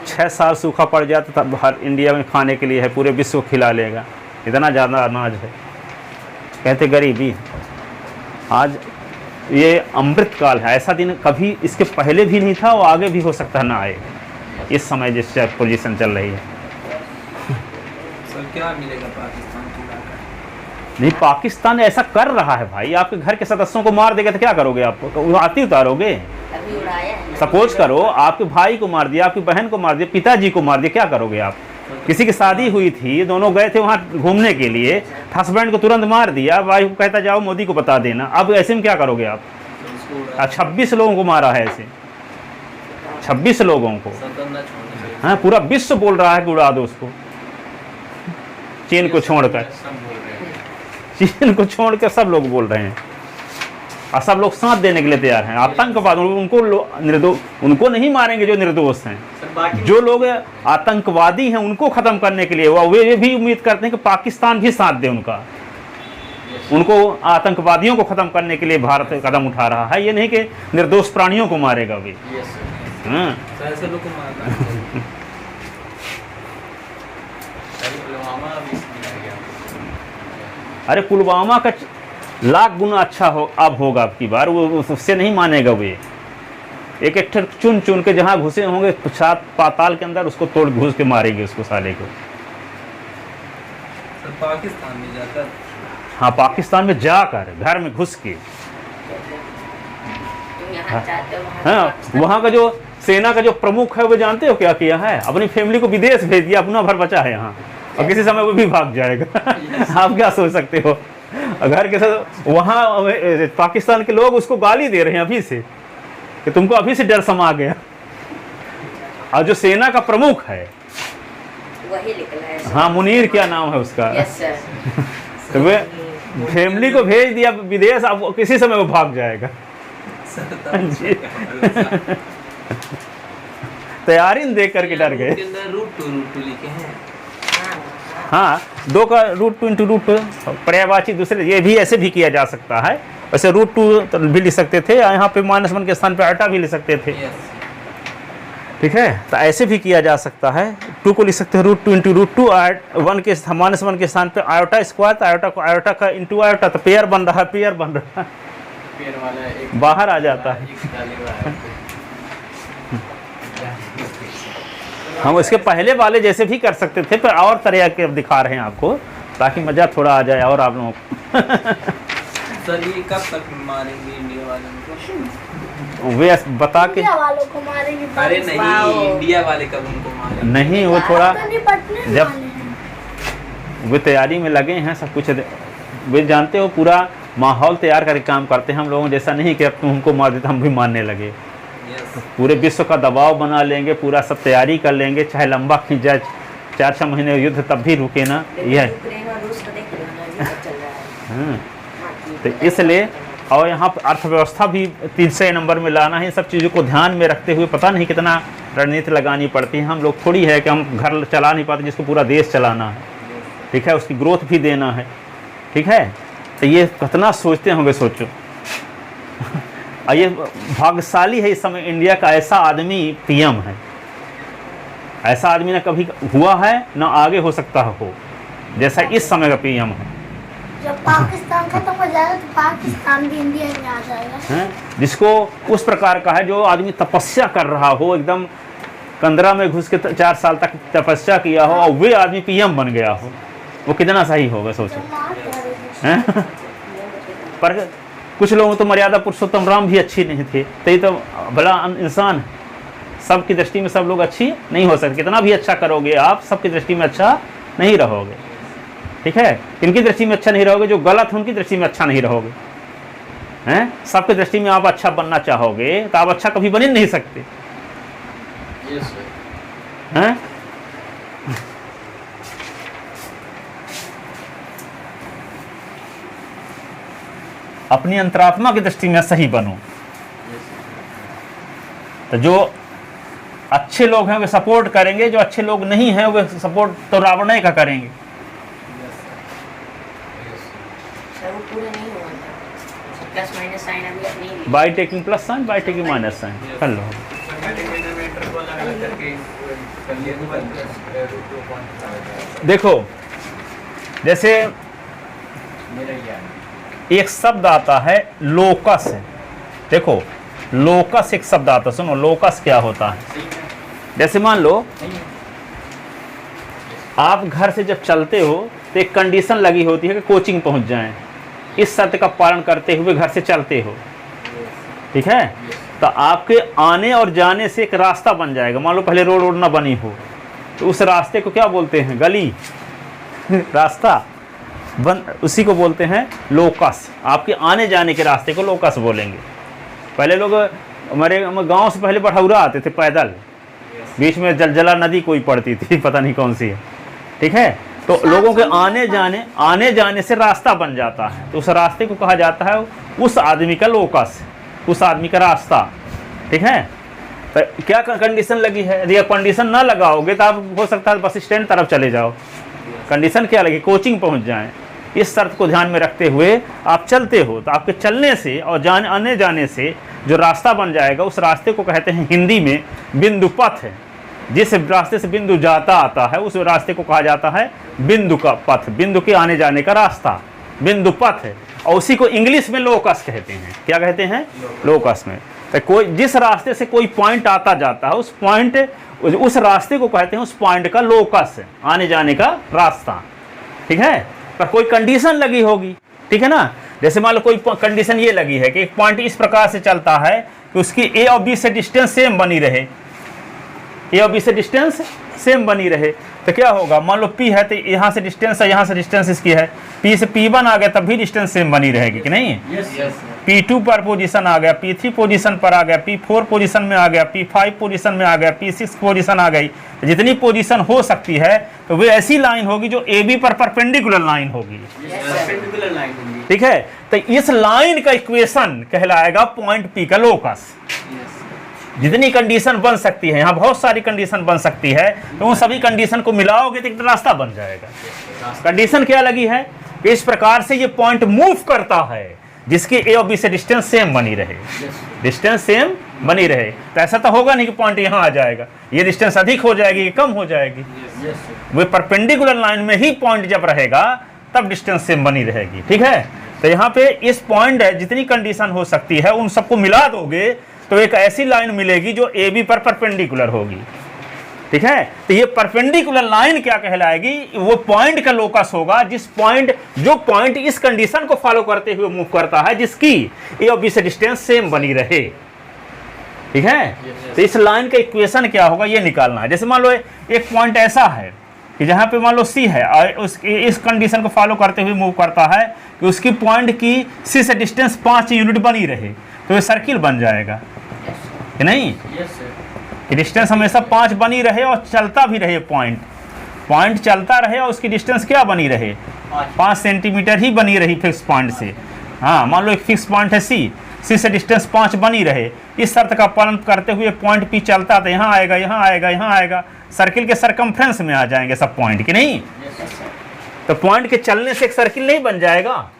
A: 6 साल सूखा पड़ जाता था, हर इंडिया में खाने के लिए है, पूरे विश्व को खिला लेगा, इतना ज़्यादा अनाज है। कहते गरीबी, आज ये अमृत काल है, ऐसा दिन कभी इसके पहले भी नहीं था और आगे भी हो सकता है ना आए, इस समय जिस पोजीशन चल रही है।
B: सर क्या मिलेगा पाकिस्तान को?
A: नहीं पाकिस्तान ऐसा कर रहा है भाई, आपके घर के सदस्यों को मार देगा तो क्या करोगे आप, आती उतारोगे? सपोज करो आपके भाई को मार दिया, आपकी बहन को मार दिया, पिताजी को मार दिया, क्या करोगे आप? किसी की शादी हुई थी, दोनों गए थे वहाँ घूमने के लिए, हस्बैंड को तुरंत मार दिया, वाइफ को कहता जाओ मोदी को बता देना, अब ऐसे में क्या करोगे आप? 26 लोगों को मारा है ऐसे, 26 लोगों को। हाँ पूरा विश्व बोल रहा है कि उड़ा दो उसको, चीन को छोड़कर। चीन को छोड़ के सब लोग बोल रहे हैं और सब लोग साथ देने के लिए तैयार हैं। आतंकवाद उनको नहीं मारेंगे जो निर्दोष हैं।
B: सर बाकी
A: जो लोग आतंकवादी हैं उनको खत्म करने के लिए वे भी उम्मीद करते हैं कि पाकिस्तान भी साथ दे उनको आतंकवादियों को खत्म करने के लिए भारत कदम उठा रहा है। ये नहीं कि निर्दोष प्राणियों को मारेगा भी।
B: यस सर,
A: हाँ।
B: सर ऐसे लोग को मारना है। सर पुलवामा अभी दिया गया।
A: अरे पुलवामा का लाख गुना अच्छा अब होगा अब की बार, वो उससे नहीं मानेगा। वे एक एक चुन चुन के जहाँ घुसे होंगे सात पाताल के अंदर उसको तोड़ घुस के मारेंगे उसको साले को।
B: सर पाकिस्तान में जाकर
A: हाँ, पाकिस्तान में जाकर घर में घुस के।
C: तुम यहाँ चाहते हो
A: हाँ, वहाँ का जो सेना का जो प्रमुख है वो जानते हो क्या किया है? अपनी फैमिली को विदेश भेज दिया, अपना भर बचा है यहाँ, और किसी समय वो भी भाग जाएगा। आप क्या सोच सकते हो? घर के साथ वहाँ पाकिस्तान के लोग उसको गाली दे रहे हैं अभी से कि तुमको अभी से डर समा गया। और जो सेना का प्रमुख है
C: वही निकला है।
A: हाँ, मुनीर क्या नाम है उसका,
C: यस सर।
A: तो वे फैमिली को भेज दिया विदेश, अब किसी समय वो भाग जाएगा। जी। तैयारी देख करके डर गए।
B: रूट टू लिखे हैं।
A: हाँ, दो का रूट टू इंटू रूट पर्यायवाची दूसरे, ये भी ऐसे भी किया जा सकता है। वैसे रूट टू भी लिख सकते थे, यहाँ पे -1 के स्थान पे आयोटा भी लिख सकते थे। ठीक है, तो ऐसे भी किया जा सकता है। 2 को लिख सकते हैं root two into root two, -1 के स्थान पे आयोटा स्क्वायर, तो आयोटा को आयोटा का इंटू आयोटा, तो पेयर बन रहा है, पेयर बन रहा है,
B: पेयर वाला एक
A: बाहर आ जाता है। हम इसके पहले वाले जैसे भी कर सकते थे, पर और तरह के अब दिखा रहे हैं आपको ताकि मज़ा थोड़ा आ जाए और आप लोगों को।
B: सर ये कब तक मारेंगे इंडिया वालों को?
A: वे बता के
D: इंडिया वालों को मारेंगे।
B: अरे नहीं, इंडिया वाले कब उनको मारेंगे?
A: नहीं, वो थोड़ा
D: निपटने
A: जब
D: वाले हैं।
A: वे तैयारी में लगे हैं सब कुछ। वे जानते हो पूरा माहौल तैयार करके काम करते हैं। हम लोगों जैसा नहीं कि अब तुम हमको मार देते हम भी मारने लगे। पूरे विश्व का दबाव बना लेंगे, पूरा सब तैयारी कर लेंगे, चाहे लंबा खींच जाए 4-6 महीने युद्ध तब भी रुके ना। यह तो इसलिए, और यहाँ पर अर्थव्यवस्था भी तीसरे नंबर में लाना है। इन सब चीज़ों को ध्यान में रखते हुए पता नहीं कितना रणनीति लगानी पड़ती है। हम लोग थोड़ी है कि हम घर चला नहीं पाते जिसको पूरा देश चलाना है। ठीक है, उसकी ग्रोथ भी देना है। ठीक है, तो ये कितना सोचते होंगे, सोचो। और ये भाग्यशाली है इस समय इंडिया का ऐसा आदमी पीएम है। ऐसा आदमी ना कभी हुआ है ना आगे हो सकता हो जैसा इस समय का पीएम है।
D: जब पाकिस्तान खत्म हो जाएगा तो पाकिस्तान भी इंडिया में आ जाएगा।
A: हैं, जिसको उस प्रकार का है, जो आदमी तपस्या कर रहा हो, एकदम कंदरा में घुस के 4 साल तक तपस्या किया हो और वे आदमी पीएम बन गया हो, वो कितना सही होगा सोचो। हैं? पर कुछ लोगों तो मर्यादा पुरुषोत्तम राम भी अच्छी नहीं थे, तो ये तो बड़ा इंसान है। सबकी दृष्टि में सब लोग अच्छी नहीं हो सकते। कितना भी अच्छा करोगे आप, सबकी दृष्टि में अच्छा नहीं रहोगे। ठीक है, इनकी दृष्टि में अच्छा नहीं रहोगे, जो गलत है उनकी दृष्टि में अच्छा नहीं रहोगे। हैं, सबकी दृष्टि में आप अच्छा बनना चाहोगे तो आप अच्छा कभी बन ही नहीं सकते। हैं? अपनी अंतरात्मा की दृष्टि में सही बनो। तो जो अच्छे लोग हैं वे सपोर्ट करेंगे, जो अच्छे लोग नहीं हैं वे सपोर्ट तो रावण का करेंगे। By taking plus sign, by taking minus sign कर लो। देखो, जैसे एक शब्द आता है लोकस है। देखो, लोकस एक शब्द आता है, सुनो लोकस क्या होता है। जैसे मान लो आप घर से जब चलते हो तो एक कंडीशन लगी होती है कि कोचिंग पहुंच जाएं। इस शर्त का पालन करते हुए घर से चलते हो। ठीक है, तो आपके आने और जाने से एक रास्ता बन जाएगा। मान लो पहले रोड ना बनी हो तो उस रास्ते को क्या बोलते हैं? गली, रास्ता बन, उसी को बोलते हैं लोकस। आपके आने जाने के रास्ते को लोकस बोलेंगे। पहले लोग हमारे गांव से पहले बढ़ौरा आते थे पैदल, बीच में जलजला नदी कोई पड़ती थी, पता नहीं कौन सी है। ठीक है, तो लोगों के आने जाने से रास्ता बन जाता है, तो उस रास्ते को कहा जाता है उस आदमी का लोकस, उस आदमी का रास्ता। ठीक है, तो क्या कंडीशन लगी है? यदि कंडीशन ना लगाओगे तो आप हो सकता है बस स्टैंड तरफ चले जाओ। कंडीशन क्या लगी? कोचिंग पहुंच जाएं। इस शर्त को ध्यान में रखते हुए आप चलते हो तो आपके चलने से और आने जाने से जो रास्ता बन जाएगा उस रास्ते को कहते हैं हिंदी में बिंदु पथ। जिस रास्ते से बिंदु जाता आता है उस रास्ते को कहा जाता है बिंदु का पथ, बिंदु के आने जाने का रास्ता, बिंदु पथ। और उसी को इंग्लिश में लोकस कहते हैं। क्या कहते हैं? लोकस में। तो कोई जिस रास्ते से कोई पॉइंट आता जाता है उस रास्ते को कहते हैं उस पॉइंट का लोकस, आने जाने का रास्ता। ठीक है, पर कोई कंडीशन लगी होगी। ठीक है ना, जैसे मान लो कोई कंडीशन ये लगी है कि एक पॉइंट इस प्रकार से चलता है कि उसकी ए और बी से डिस्टेंस सेम बनी रहे, ए और बी से डिस्टेंस सेम बनी रहे, तो क्या होगा? मान लो P है तो यहाँ से डिस्टेंस है, यहाँ से डिस्टेंस इसकी है, P से P1 आ गया तब भी डिस्टेंस सेम बनी रहेगी कि नहीं? P2 पर पोजीशन आ गया, P3 पोजीशन पर आ गया, P4 पोजीशन में आ गया, P5 पोजीशन में आ गया, P6 पोजीशन आ गई। तो जितनी पोजीशन हो सकती है तो वो ऐसी लाइन होगी जो AB पर परपेंडिकुलर लाइन होगी। ठीक है, तो इस लाइन का इक्वेशन कहलाएगा पॉइंट P का लोकस। जितनी कंडीशन बन सकती है, यहाँ बहुत सारी कंडीशन बन सकती है, तो उन सभी कंडीशन को मिलाओगे तो एक रास्ता बन जाएगा। कंडीशन क्या लगी है? इस प्रकार से ये पॉइंट मूव करता है जिसकी ए और बी से डिस्टेंस सेम बनी रहे, डिस्टेंस सेम बनी रहे। तो ऐसा तो होगा नहीं कि पॉइंट यहाँ आ जाएगा, ये डिस्टेंस अधिक हो जाएगी, कम हो जाएगी। वो परपेंडिकुलर लाइन में ही पॉइंट जब रहेगा तब डिस्टेंस सेम बनी रहेगी। ठीक है, तो यहाँ पे इस पॉइंट है जितनी कंडीशन हो सकती है उन सबको मिला दोगे तो एक ऐसी लाइन मिलेगी जो ए बी पर परपेंडिकुलर होगी। ठीक है, तो ये परपेंडिकुलर लाइन क्या कहलाएगी? वो पॉइंट का लोकस होगा जो पॉइंट इस कंडीशन को फॉलो करते हुए मूव करता है जिसकी ए और बी से डिस्टेंस सेम बनी रहे। ठीक है, तो इस लाइन का इक्वेशन क्या होगा ये निकालना है। जैसे मान लो एक पॉइंट ऐसा है कि जहां पे मान लो सी है और इस कंडीशन को फॉलो करते हुए मूव करता है कि उसकी पॉइंट की सी से डिस्टेंस 5 यूनिट बनी रहे, तो ये सर्किल बन जाएगा कि नहीं? कि डिस्टेंस हमेशा 5 बनी रहे और चलता भी रहे, पॉइंट चलता रहे और उसकी डिस्टेंस क्या बनी रहे? 5 सेंटीमीटर ही बनी रही फिक्स पॉइंट से। हाँ, मान लो एक फिक्स पॉइंट है सी से डिस्टेंस 5 बनी रहे। इस शर्त का पालन करते हुए पॉइंट P चलता तो यहाँ आएगा, यहाँ आएगा, यहाँ आएगा, सर्किल के सरकमफ्रेंस में आ जाएंगे सब पॉइंट, कि नहीं? तो पॉइंट के चलने से एक सर्किल नहीं बन जाएगा।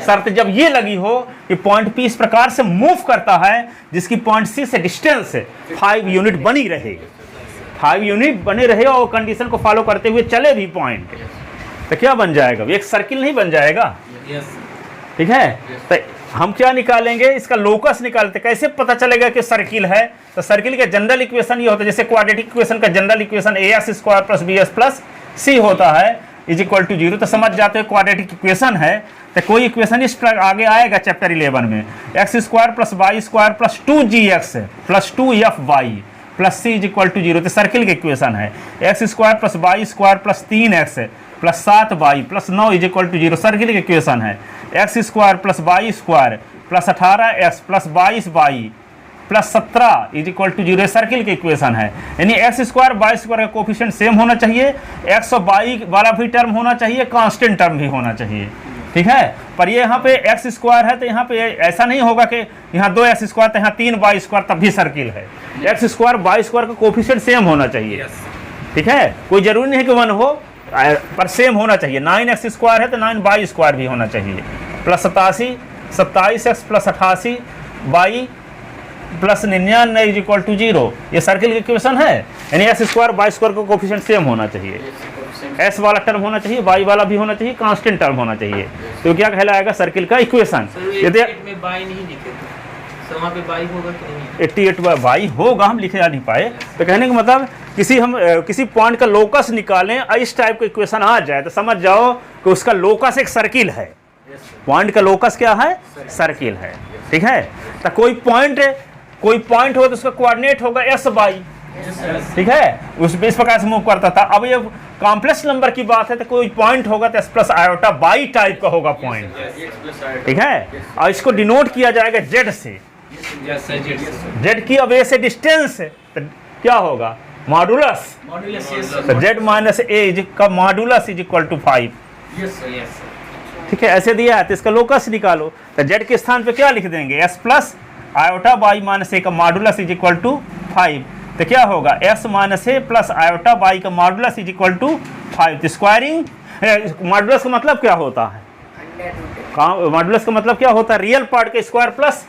A: शर्त जब ये लगी हो कि पॉइंट P इस प्रकार से मूव करता है जिसकी पॉइंट C से डिस्टेंस 5 यूनिट बनी रहे, 5 यूनिट बने रहे और कंडीशन को फॉलो करते हुए चले भी पॉइंट, तो क्या बन जाएगा? एक सर्किल नहीं बन जाएगा। ठीक है, तो हम क्या निकालेंगे? इसका लोकस निकालते। कैसे पता चलेगा कि सर्किल है? तो सर्किल का जनरल इक्वेशन ये होता है, जैसे क्वाड्रेटिक इक्वेशन का general equation ax² + bs + c होता है = 0। तो समझ जाते हो क्वाड्रेटिक इक्वेशन है। तो कोई इक्वेशन इस पर आगे आएगा चैप्टर 11 में, x² + y² + 2gx + 2fy + c = 0। तो सर्किल की इक्वेशन है x² + y² + 3x + 7y + 9 = 0। Circle की इक्वेशन है x² + y² + 18x + 22y + 17 = 0। Circle की इक्वेशन है, यानी x² y² का कोफिशिएंट सेम होना चाहिए, x और y वाला भी टर्म होना चाहिए, कांस्टेंट टर्म भी होना चाहिए। ठीक है, पर ये यहाँ पे x² है तो यहाँ पे ऐसा नहीं होगा कि यहाँ 2x² तो यहाँ 3y² तब भी सर्किल है। x² y² का कोफिशिएंट सेम होना चाहिए। ठीक है, कोई जरूरी नहीं है कि 1 हो, पर सेम होना चाहिए। 9x² है तो 9y² भी होना चाहिए, + 87 27x + 88y + 99 = 0। ये सर्किल की इक्वेशन है, यानी x² y² का कोफिशिएंट सेम होना चाहिए, s वाला टर्म होना चाहिए, y वाला भी होना चाहिए, कांस्टेंट टर्म होना चाहिए। तो क्या कहलाएगा? सर्किल का इक्वेशन। यदि
B: में बाई नहीं लिखे तो वहाँ पे बाई होगा कि नहीं?
A: 88 में बाई होगा, हम लिखे जा नहीं पाए। तो कहने का मतलब किसी पॉइंट का लोकस निकालें, इस टाइप का इक्वेशन आ जाए तो समझ जाओ कि उसका लोकस एक सर्किल है। पॉइंट का लोकस क्या है? सर्किल है। ठीक है, तो कोई पॉइंट होगा तो उसका कोऑर्डिनेट होगा SY। ठीक है, इस प्रकार से मूव करता था। अब ये कॉम्प्लेक्स नंबर की बात है तो कोई पॉइंट होगा तो s + i बाई टाइप का होगा पॉइंट। ठीक है, और इसको डिनोट किया जाएगा Z से। Z की अब A से डिस्टेंस तो क्या होगा? मॉडुलस,
B: मॉड्यूलस यस
A: तो
B: सर
A: z माइनस ए का modulus is equal to 5।
B: Yes sir
A: ठीक है, ऐसे दिया है तो इसका लोकस निकालो, तो z के स्थान पे क्या लिख देंगे, s plus iota y minus a का मॉडुलस इज इक्वल टू 5। तो क्या होगा, s minus A plus iota by का मॉडुलस इज इक्वल टू 5। तो स्क्वायरिंग मॉडुलस का मतलब क्या होता है, मॉडुलस का मतलब क्या होता है, रियल पार्ट का स्क्वायर प्लस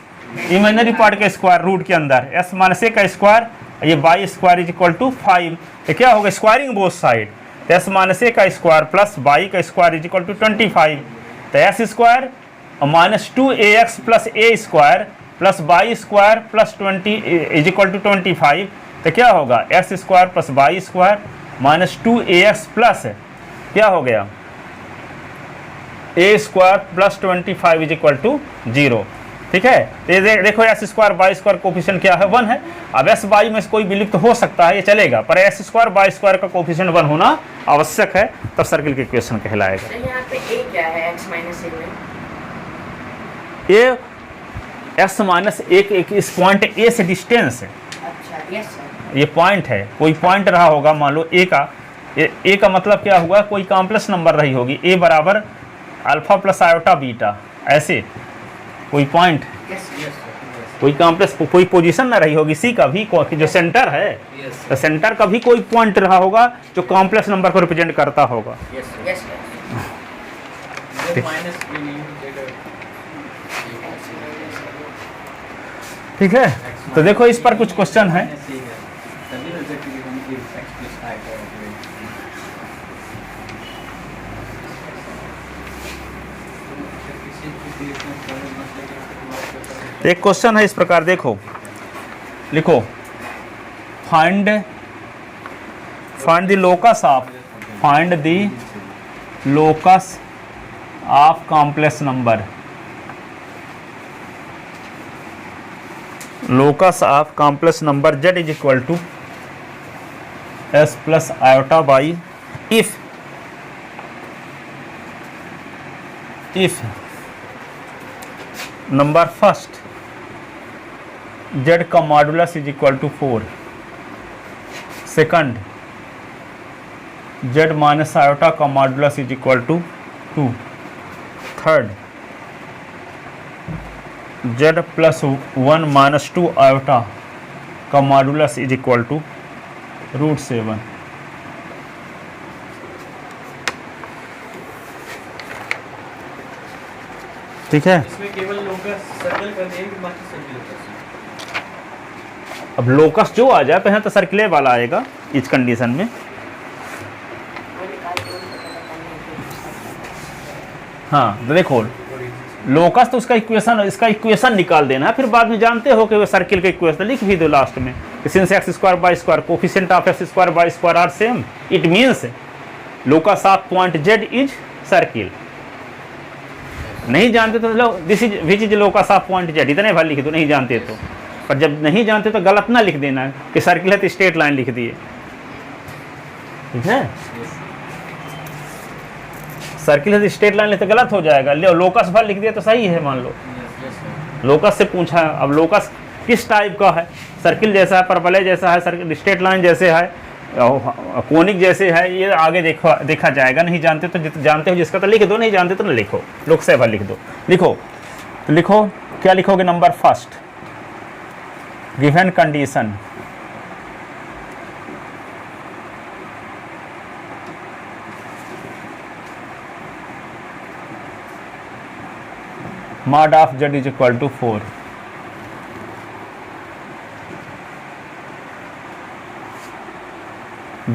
A: इमेजिनरी पार्ट का स्क्वायर रूट के अंदर s माइनस ए का स्क्वायर, ये y square is equal to 5। तो क्या होगा, स्क्वायरिंग बोथ साइड, तो s माइनस ए का स्क्वायर प्लस बाई का स्क्वायर इज इक्वल टू 25। तो x square minus 2ax plus a square plus y square plus 20 is equal to 25। तो क्या होगा, x square plus y square minus 2ax plus क्या हो गया, a square plus 25 is equal to 0। ठीक है, तो ये देखो x square by square coefficient क्या है, 1 है। अब एस बाई में कोई विलुप्त हो सकता है, ये चलेगा, पर एस स्क्वायर बाई स्क्वायर का कोफिशिएंट 1 होना आवश्यक है, तब सर्किल के इक्वेशन कहलाएगा।
C: तो यहाँ पे a क्या है x माइनस ए में?
A: ये एस माइनस एक इस पॉइंट ए से डिस्टेंस है,
C: अच्छा यस सर।
A: ये पॉइंट है, कोई पॉइंट रहा होगा, मान लो ए का मतलब क्या हुआ, कोई कॉम्प्लेक्स नंबर रही होगी, ए बराबर अल्फा प्लस आयोटा बीटा, ऐसे कोई पॉइंट,
C: यस
B: यस
A: कोई कॉम्प्लेक्स कोई पोजीशन ना रही होगी, सी का भी जो सेंटर है,
B: यस
A: तो सेंटर का भी कोई पॉइंट रहा होगा जो कॉम्प्लेक्स नंबर को रिप्रेजेंट करता होगा।
B: Yes
C: yes
B: sir minus b
A: ठीक है, तो देखो इस पर कुछ क्वेश्चन है।
B: तभी रिजल्ट के लिए हम x प्लस i का
A: एक क्वेश्चन है इस प्रकार, देखो लिखो, find the locus of complex number, locus of complex number z is equal to s plus iota y if number first z का modulus is equal to 4, second z minus iota का modulus is equal to 2, third z plus 1 minus 2 iota का modulus is equal to √7। ठीक है,
B: इसमें केवल locus circle कर देंगे, बाकी सर्किल कर सकते।
A: अब लोकस जो आ जाए, पहले तो सर्किल वाला आएगा इस कंडीशन में। हाँ तो देखो, लोकस तो उसका इक्वेशन, इसका इक्वेशन निकाल देना है, फिर बाद में जानते हो कि वो सर्किल का इक्वेशन लिख भी दो लास्ट में, since x square by square coefficient of x square by square are same, it means locus of point z is circle. नहीं जानते तो लो this is which is locus of point z, इतने बार लिख दो नहीं जानते तो, पर जब नहीं जानते तो गलत ना लिख देना कि सर्किल है तो स्ट्रेट लाइन लिख दिए। ठीक है, सर्किल है तो स्ट्रेट लाइन तो गलत हो जाएगा, ले लोकस भर लिख दिया तो सही है, मान लो लोकस से पूछा, अब लोकस किस टाइप का है, सर्किल जैसा है, परवलय जैसा है, सर्किल स्ट्रेट लाइन जैसे है, कोनिक जैसे है, ये आगे देखा जाएगा। नहीं जानते तो जानते हो जिसका तो लिख दो, नहीं जानते तो ना लिखो, लोक से भर लिख दो। लिखो तो लिखो क्या लिखोगे, number first given condition mod of z is equal to 4,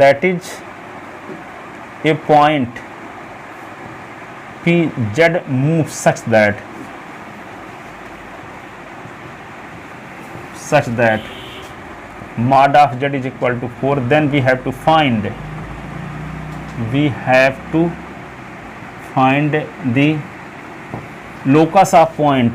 A: that is a point p z moves such that mod of z is equal to 4, then we have to find the locus of point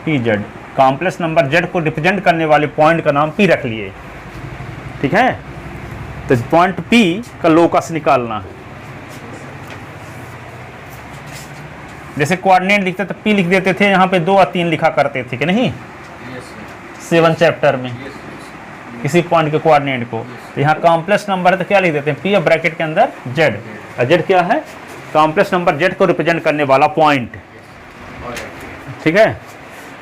A: pz, complex number z को represent करने वाले point का नाम p रख लिए। ठीक है, तो पॉइंट p का लोकस निकालना है। जैसे कोऑर्डिनेट लिखते तो p लिख देते थे, यहाँ पे 2 और 3 लिखा करते थे कि नहीं, 7 चैप्टर में, किसी पॉइंट के कोऑर्डिनेट को। तो यहाँ कॉम्प्लेक्स नंबर है तो क्या लिख देते हैं, पी ब्रैकेट के अंदर जेड, और जेड क्या है, कॉम्प्लेक्स नंबर जेड को रिप्रेजेंट करने वाला पॉइंट, ठीक है।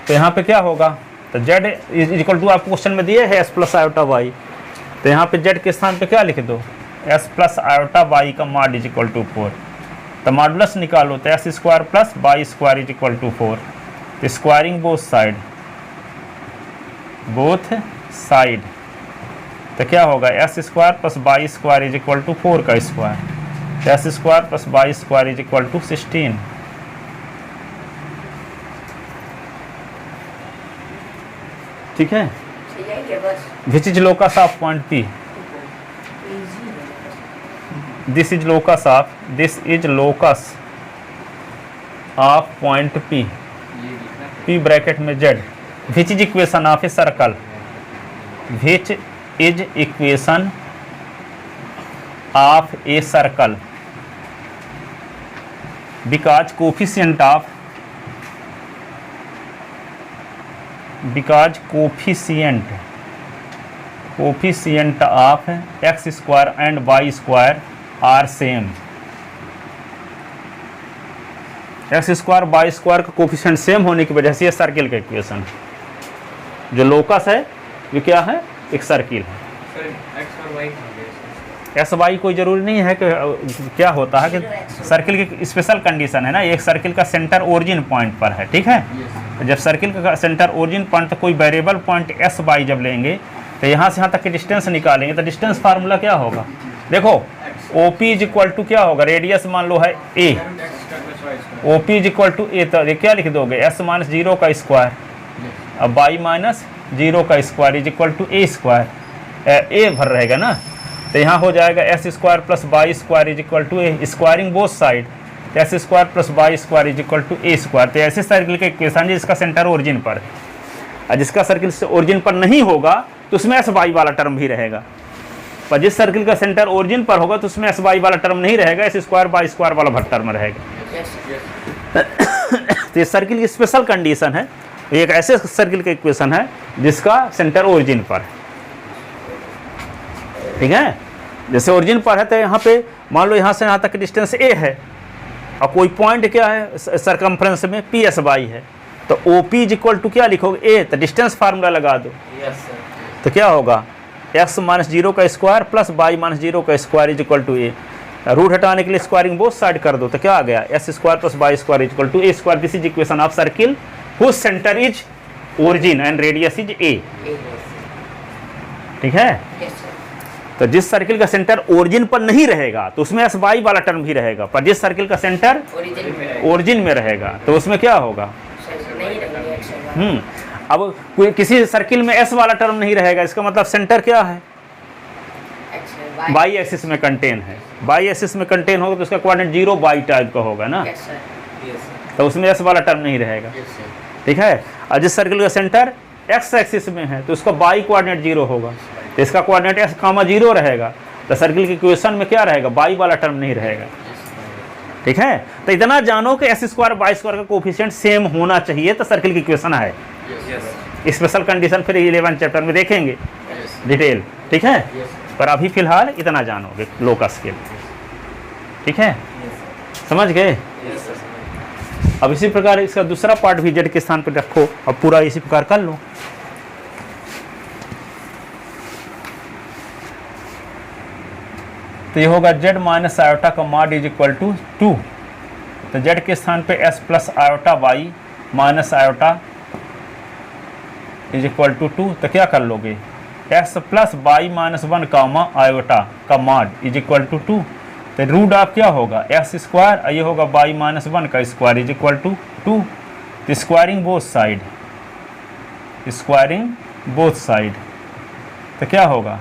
A: तो यहाँ पे क्या होगा, तो जेड इज इक्वल टू, आपको क्वेश्चन में दिए है एस प्लस आयोटा वाई, तो यहाँ पे जेड के स्थान पे क्या लिख दो, एस प्लस आयोटा वाई का मॉड इज इक्वल टू 4। तो मॉडुलस निकालो तो x square plus y square is equal to 4। तो स्क्वायरिंग बोथ साइड, तो क्या होगा, x square plus y square is equal to 4 का स्क्वायर, तो x square plus y square is equal to 16। ठीक है,
C: सही है बस।
A: Which is locus of point P,
C: easy है।
A: This is locus of point P, P bracket में Z. Which is equation of a circle, which is equation of a circle, because coefficient of x square and Y square are same. X square Y square का coefficient same होने की वजह से ये circle का equation, जो locus है ये क्या है, एक सर्किल है। एक्स वाई कोई जरूरी नहीं है कि क्या होता है कि सर्किल की स्पेशल कंडीशन है ना, एक सर्किल का सेंटर ओरिजिन पॉइंट पर है, ठीक है। जब सर्किल का सेंटर ओरिजिन पॉइंट तो कोई वेरिएबल पॉइंट एस वाई जब लेंगे तो यहाँ से यहाँ तक की डिस्टेंस निकालेंगे, तो डिस्टेंस फार्मूला क्या होगा, देखो O P is equal to क्या होगा, रेडियस मान लो है a, O P is equal to a, तो ये क्या लिख दोगे, एस माइनस 0 का स्क्वायर, अब वाई माइनस 0 का square is equal to a square, a भर रहेगा ना, तो यहाँ हो जाएगा x square plus y square is equal to a, squaring both side, x square plus y square is equal to a square. तो ऐसे सर्किल का इक्वेशन है जिसका सेंटर ओरिजिन पर है, और जिसका सर्किल से ओरिजिन पर नहीं होगा तो उसमें एस वाई वाला टर्म भी रहेगा, पर जिस सर्किल का सेंटर ओरिजिन पर होगा तो उसमें एस वाई वाला टर्म नहीं रहेगा, एस स्क्वायर वाई स्क्वायर वाला भर टर्म रहेगा। तो ये सर्किल की स्पेशल कंडीशन है, एक ऐसे सर्किल का इक्वेशन है जिसका सेंटर ओरिजिन पर है, ठीक है। जैसे ओरिजिन पर है तो यहाँ पे मान लो यहाँ से यहाँ तक डिस्टेंस ए है, और कोई पॉइंट क्या है सरकमफ्रेंस में पी एस वाई है, तो O P is equal to क्या लिखोगे, ए, तो डिस्टेंस फार्मूला लगा दो, तो क्या होगा, एक्स माइनस 0 का स्क्वायर प्लस वाई माइनस 0 का square is equal to a, root हटाने के लिए स्क्वायरिंग बोथ साइड कर दो, तो क्या आ गया, x square plus y square is equal to a square. This is equation of circle whose centre is origin and radius is a, ठीक है। तो जिस सर्किल का सेंटर ओरिजिन पर नहीं रहेगा तो उसमें एस वाई वाला टर्म भी रहेगा, पर जिस सर्किल का सेंटर ओरिजिन में रहेगा तो उसमें क्या होगा, अब कोई किसी सर्किल में एस वाला टर्म नहीं रहेगा, इसका मतलब सेंटर क्या है, वाई एक्सिस में कंटेन है, वाई एक्सिस में कंटेन होगा तो उसका कोऑर्डिनेट 0 वाई टाइप का होगा ना, तो उसमें एस वाला टर्म नहीं रहेगा, ठीक है। और जिस सर्किल का सेंटर एक्स एक्सिस में है तो उसका वाई कोऑर्डिनेट 0 होगा, तो इसका कोऑर्डिनेट एक्स कामा 0 रहेगा, तो सर्किल की इक्वेशन में क्या रहेगा, वाई वाला टर्म नहीं रहेगा, ठीक है। तो इतना जानो कि एस स्क्वायर वाई स्क्वायर का कोफिशिएंट सेम होना चाहिए तो सर्किल की इक्वेशन है। स्पेशल कंडीशन फिर 11 चैप्टर में देखेंगे डिटेल, ठीक है। पर अभी फिलहाल इतना जानोगे लोकस के लिए, ठीक है, समझ गए। अब इसी प्रकार इसका दूसरा पार्ट भी जेड के स्थान पर रखो, अब पूरा इसी प्रकार कर लो। तो ये होगा जेड माइनस आयोटा का मॉड इज इक्वल टू 2, तो जेड के स्थान पे x plus iota y minus iota is equal to 2, तो क्या कर लोगे, x plus y minus 1 comma iota का मॉड इज इक्वल टू 2, तो रूट ऑफ क्या होगा, एक्स स्क्वायर, ये होगा वाई माइनस 1 का स्क्वायर इज इक्वल टू 2, तो स्क्वायरिंग बोथ साइड, तो क्या होगा,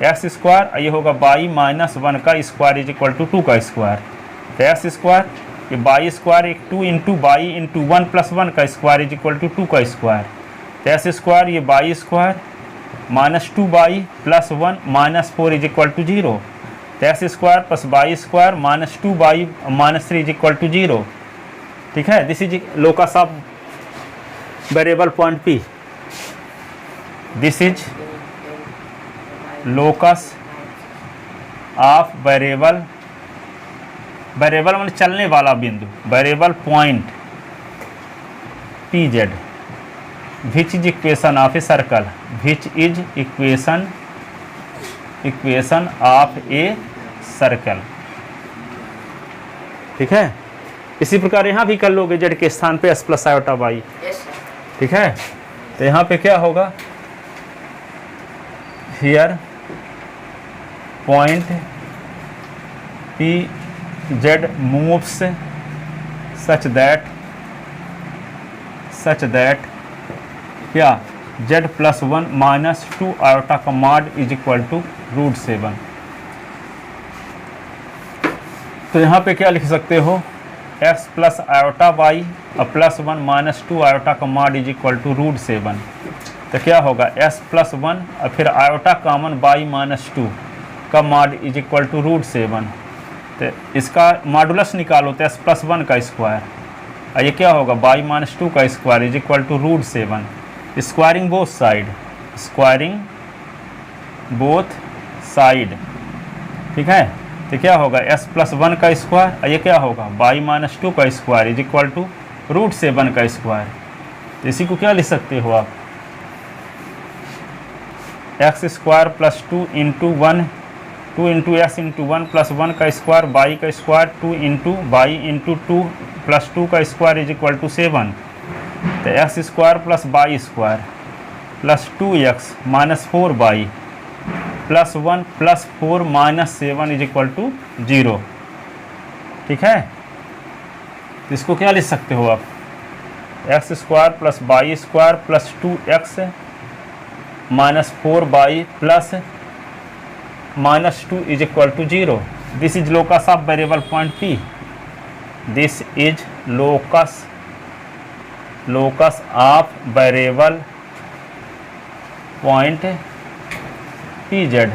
A: एक्स स्क्वायर, ये होगा वाई माइनस 1 का स्क्वायर इज इक्वल टू 2 का स्क्वायर, तो एक्स स्क्वायर, ये वाई स्क्वायर एक 2 इंटू वाई इंटू 1 प्लस 1 का स्क्वायर इज इक्वल टू 2 का स्क्वायर, तो एक्स स्क्वायर, ये y square minus 2 y plus 1 minus 4 is equal to 0, तो x square plus y square minus 2 y minus 3 is equal to 0, ठीक है। This is locus of variable point P. This is locus of variable, variable मतलब चलने वाला बिंदु, variable point P z, which is equation of a circle, which is equation of a circle. ठीक है, इसी प्रकार यहाँ भी कर लोगे जेड के स्थान पे x plus iota y.
C: Yes sir.
A: ठीक है, तो यहाँ पे क्या होगा, here point P z moves such that क्या जेड प्लस 1 माइनस 2 आयोटा का मॉड इज इक्वल टू √7। तो यहाँ पे क्या लिख सकते हो, x प्लस आयोटा वाई और प्लस 1 माइनस 2 आयोटा का मॉड इज इक्वल टू √7। तो क्या होगा s प्लस 1 और फिर आयोटा कॉमन y माइनस 2 का मॉड इज इक्वल टू √7। तो इसका मॉडुलस निकालो तो s प्लस 1 का स्क्वायर, और ये क्या होगा y माइनस 2 का square is equal to √7। Squaring both side, ठीक है। तो क्या होगा s प्लस 1 का स्क्वायर, और ये क्या होगा y माइनस 2 का स्क्वायर इज इक्वल टू √7 का स्क्वायर। तो इसी को क्या लिख सकते हो आप, x square plus 2 into 1 2 into x into 1 plus 1 का स्क्वायर y का square 2 into y into 2 plus 2 का स्क्वायर इज इक्वल टू 7। तो x square plus y square plus 2x minus 4y plus 1 plus 4 minus 7 is equal to 0। ठीक है, इसको क्या लिख सकते हो आप, x square plus y square plus 2x minus 4y plus minus 2 is equal to 0। This is locus of variable point P, this is locus of variable point P z,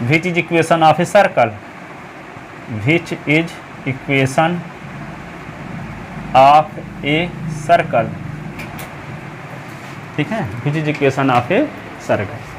A: which is equation of a circle, which is equation of a circle. ठीक है, which is equation of a circle.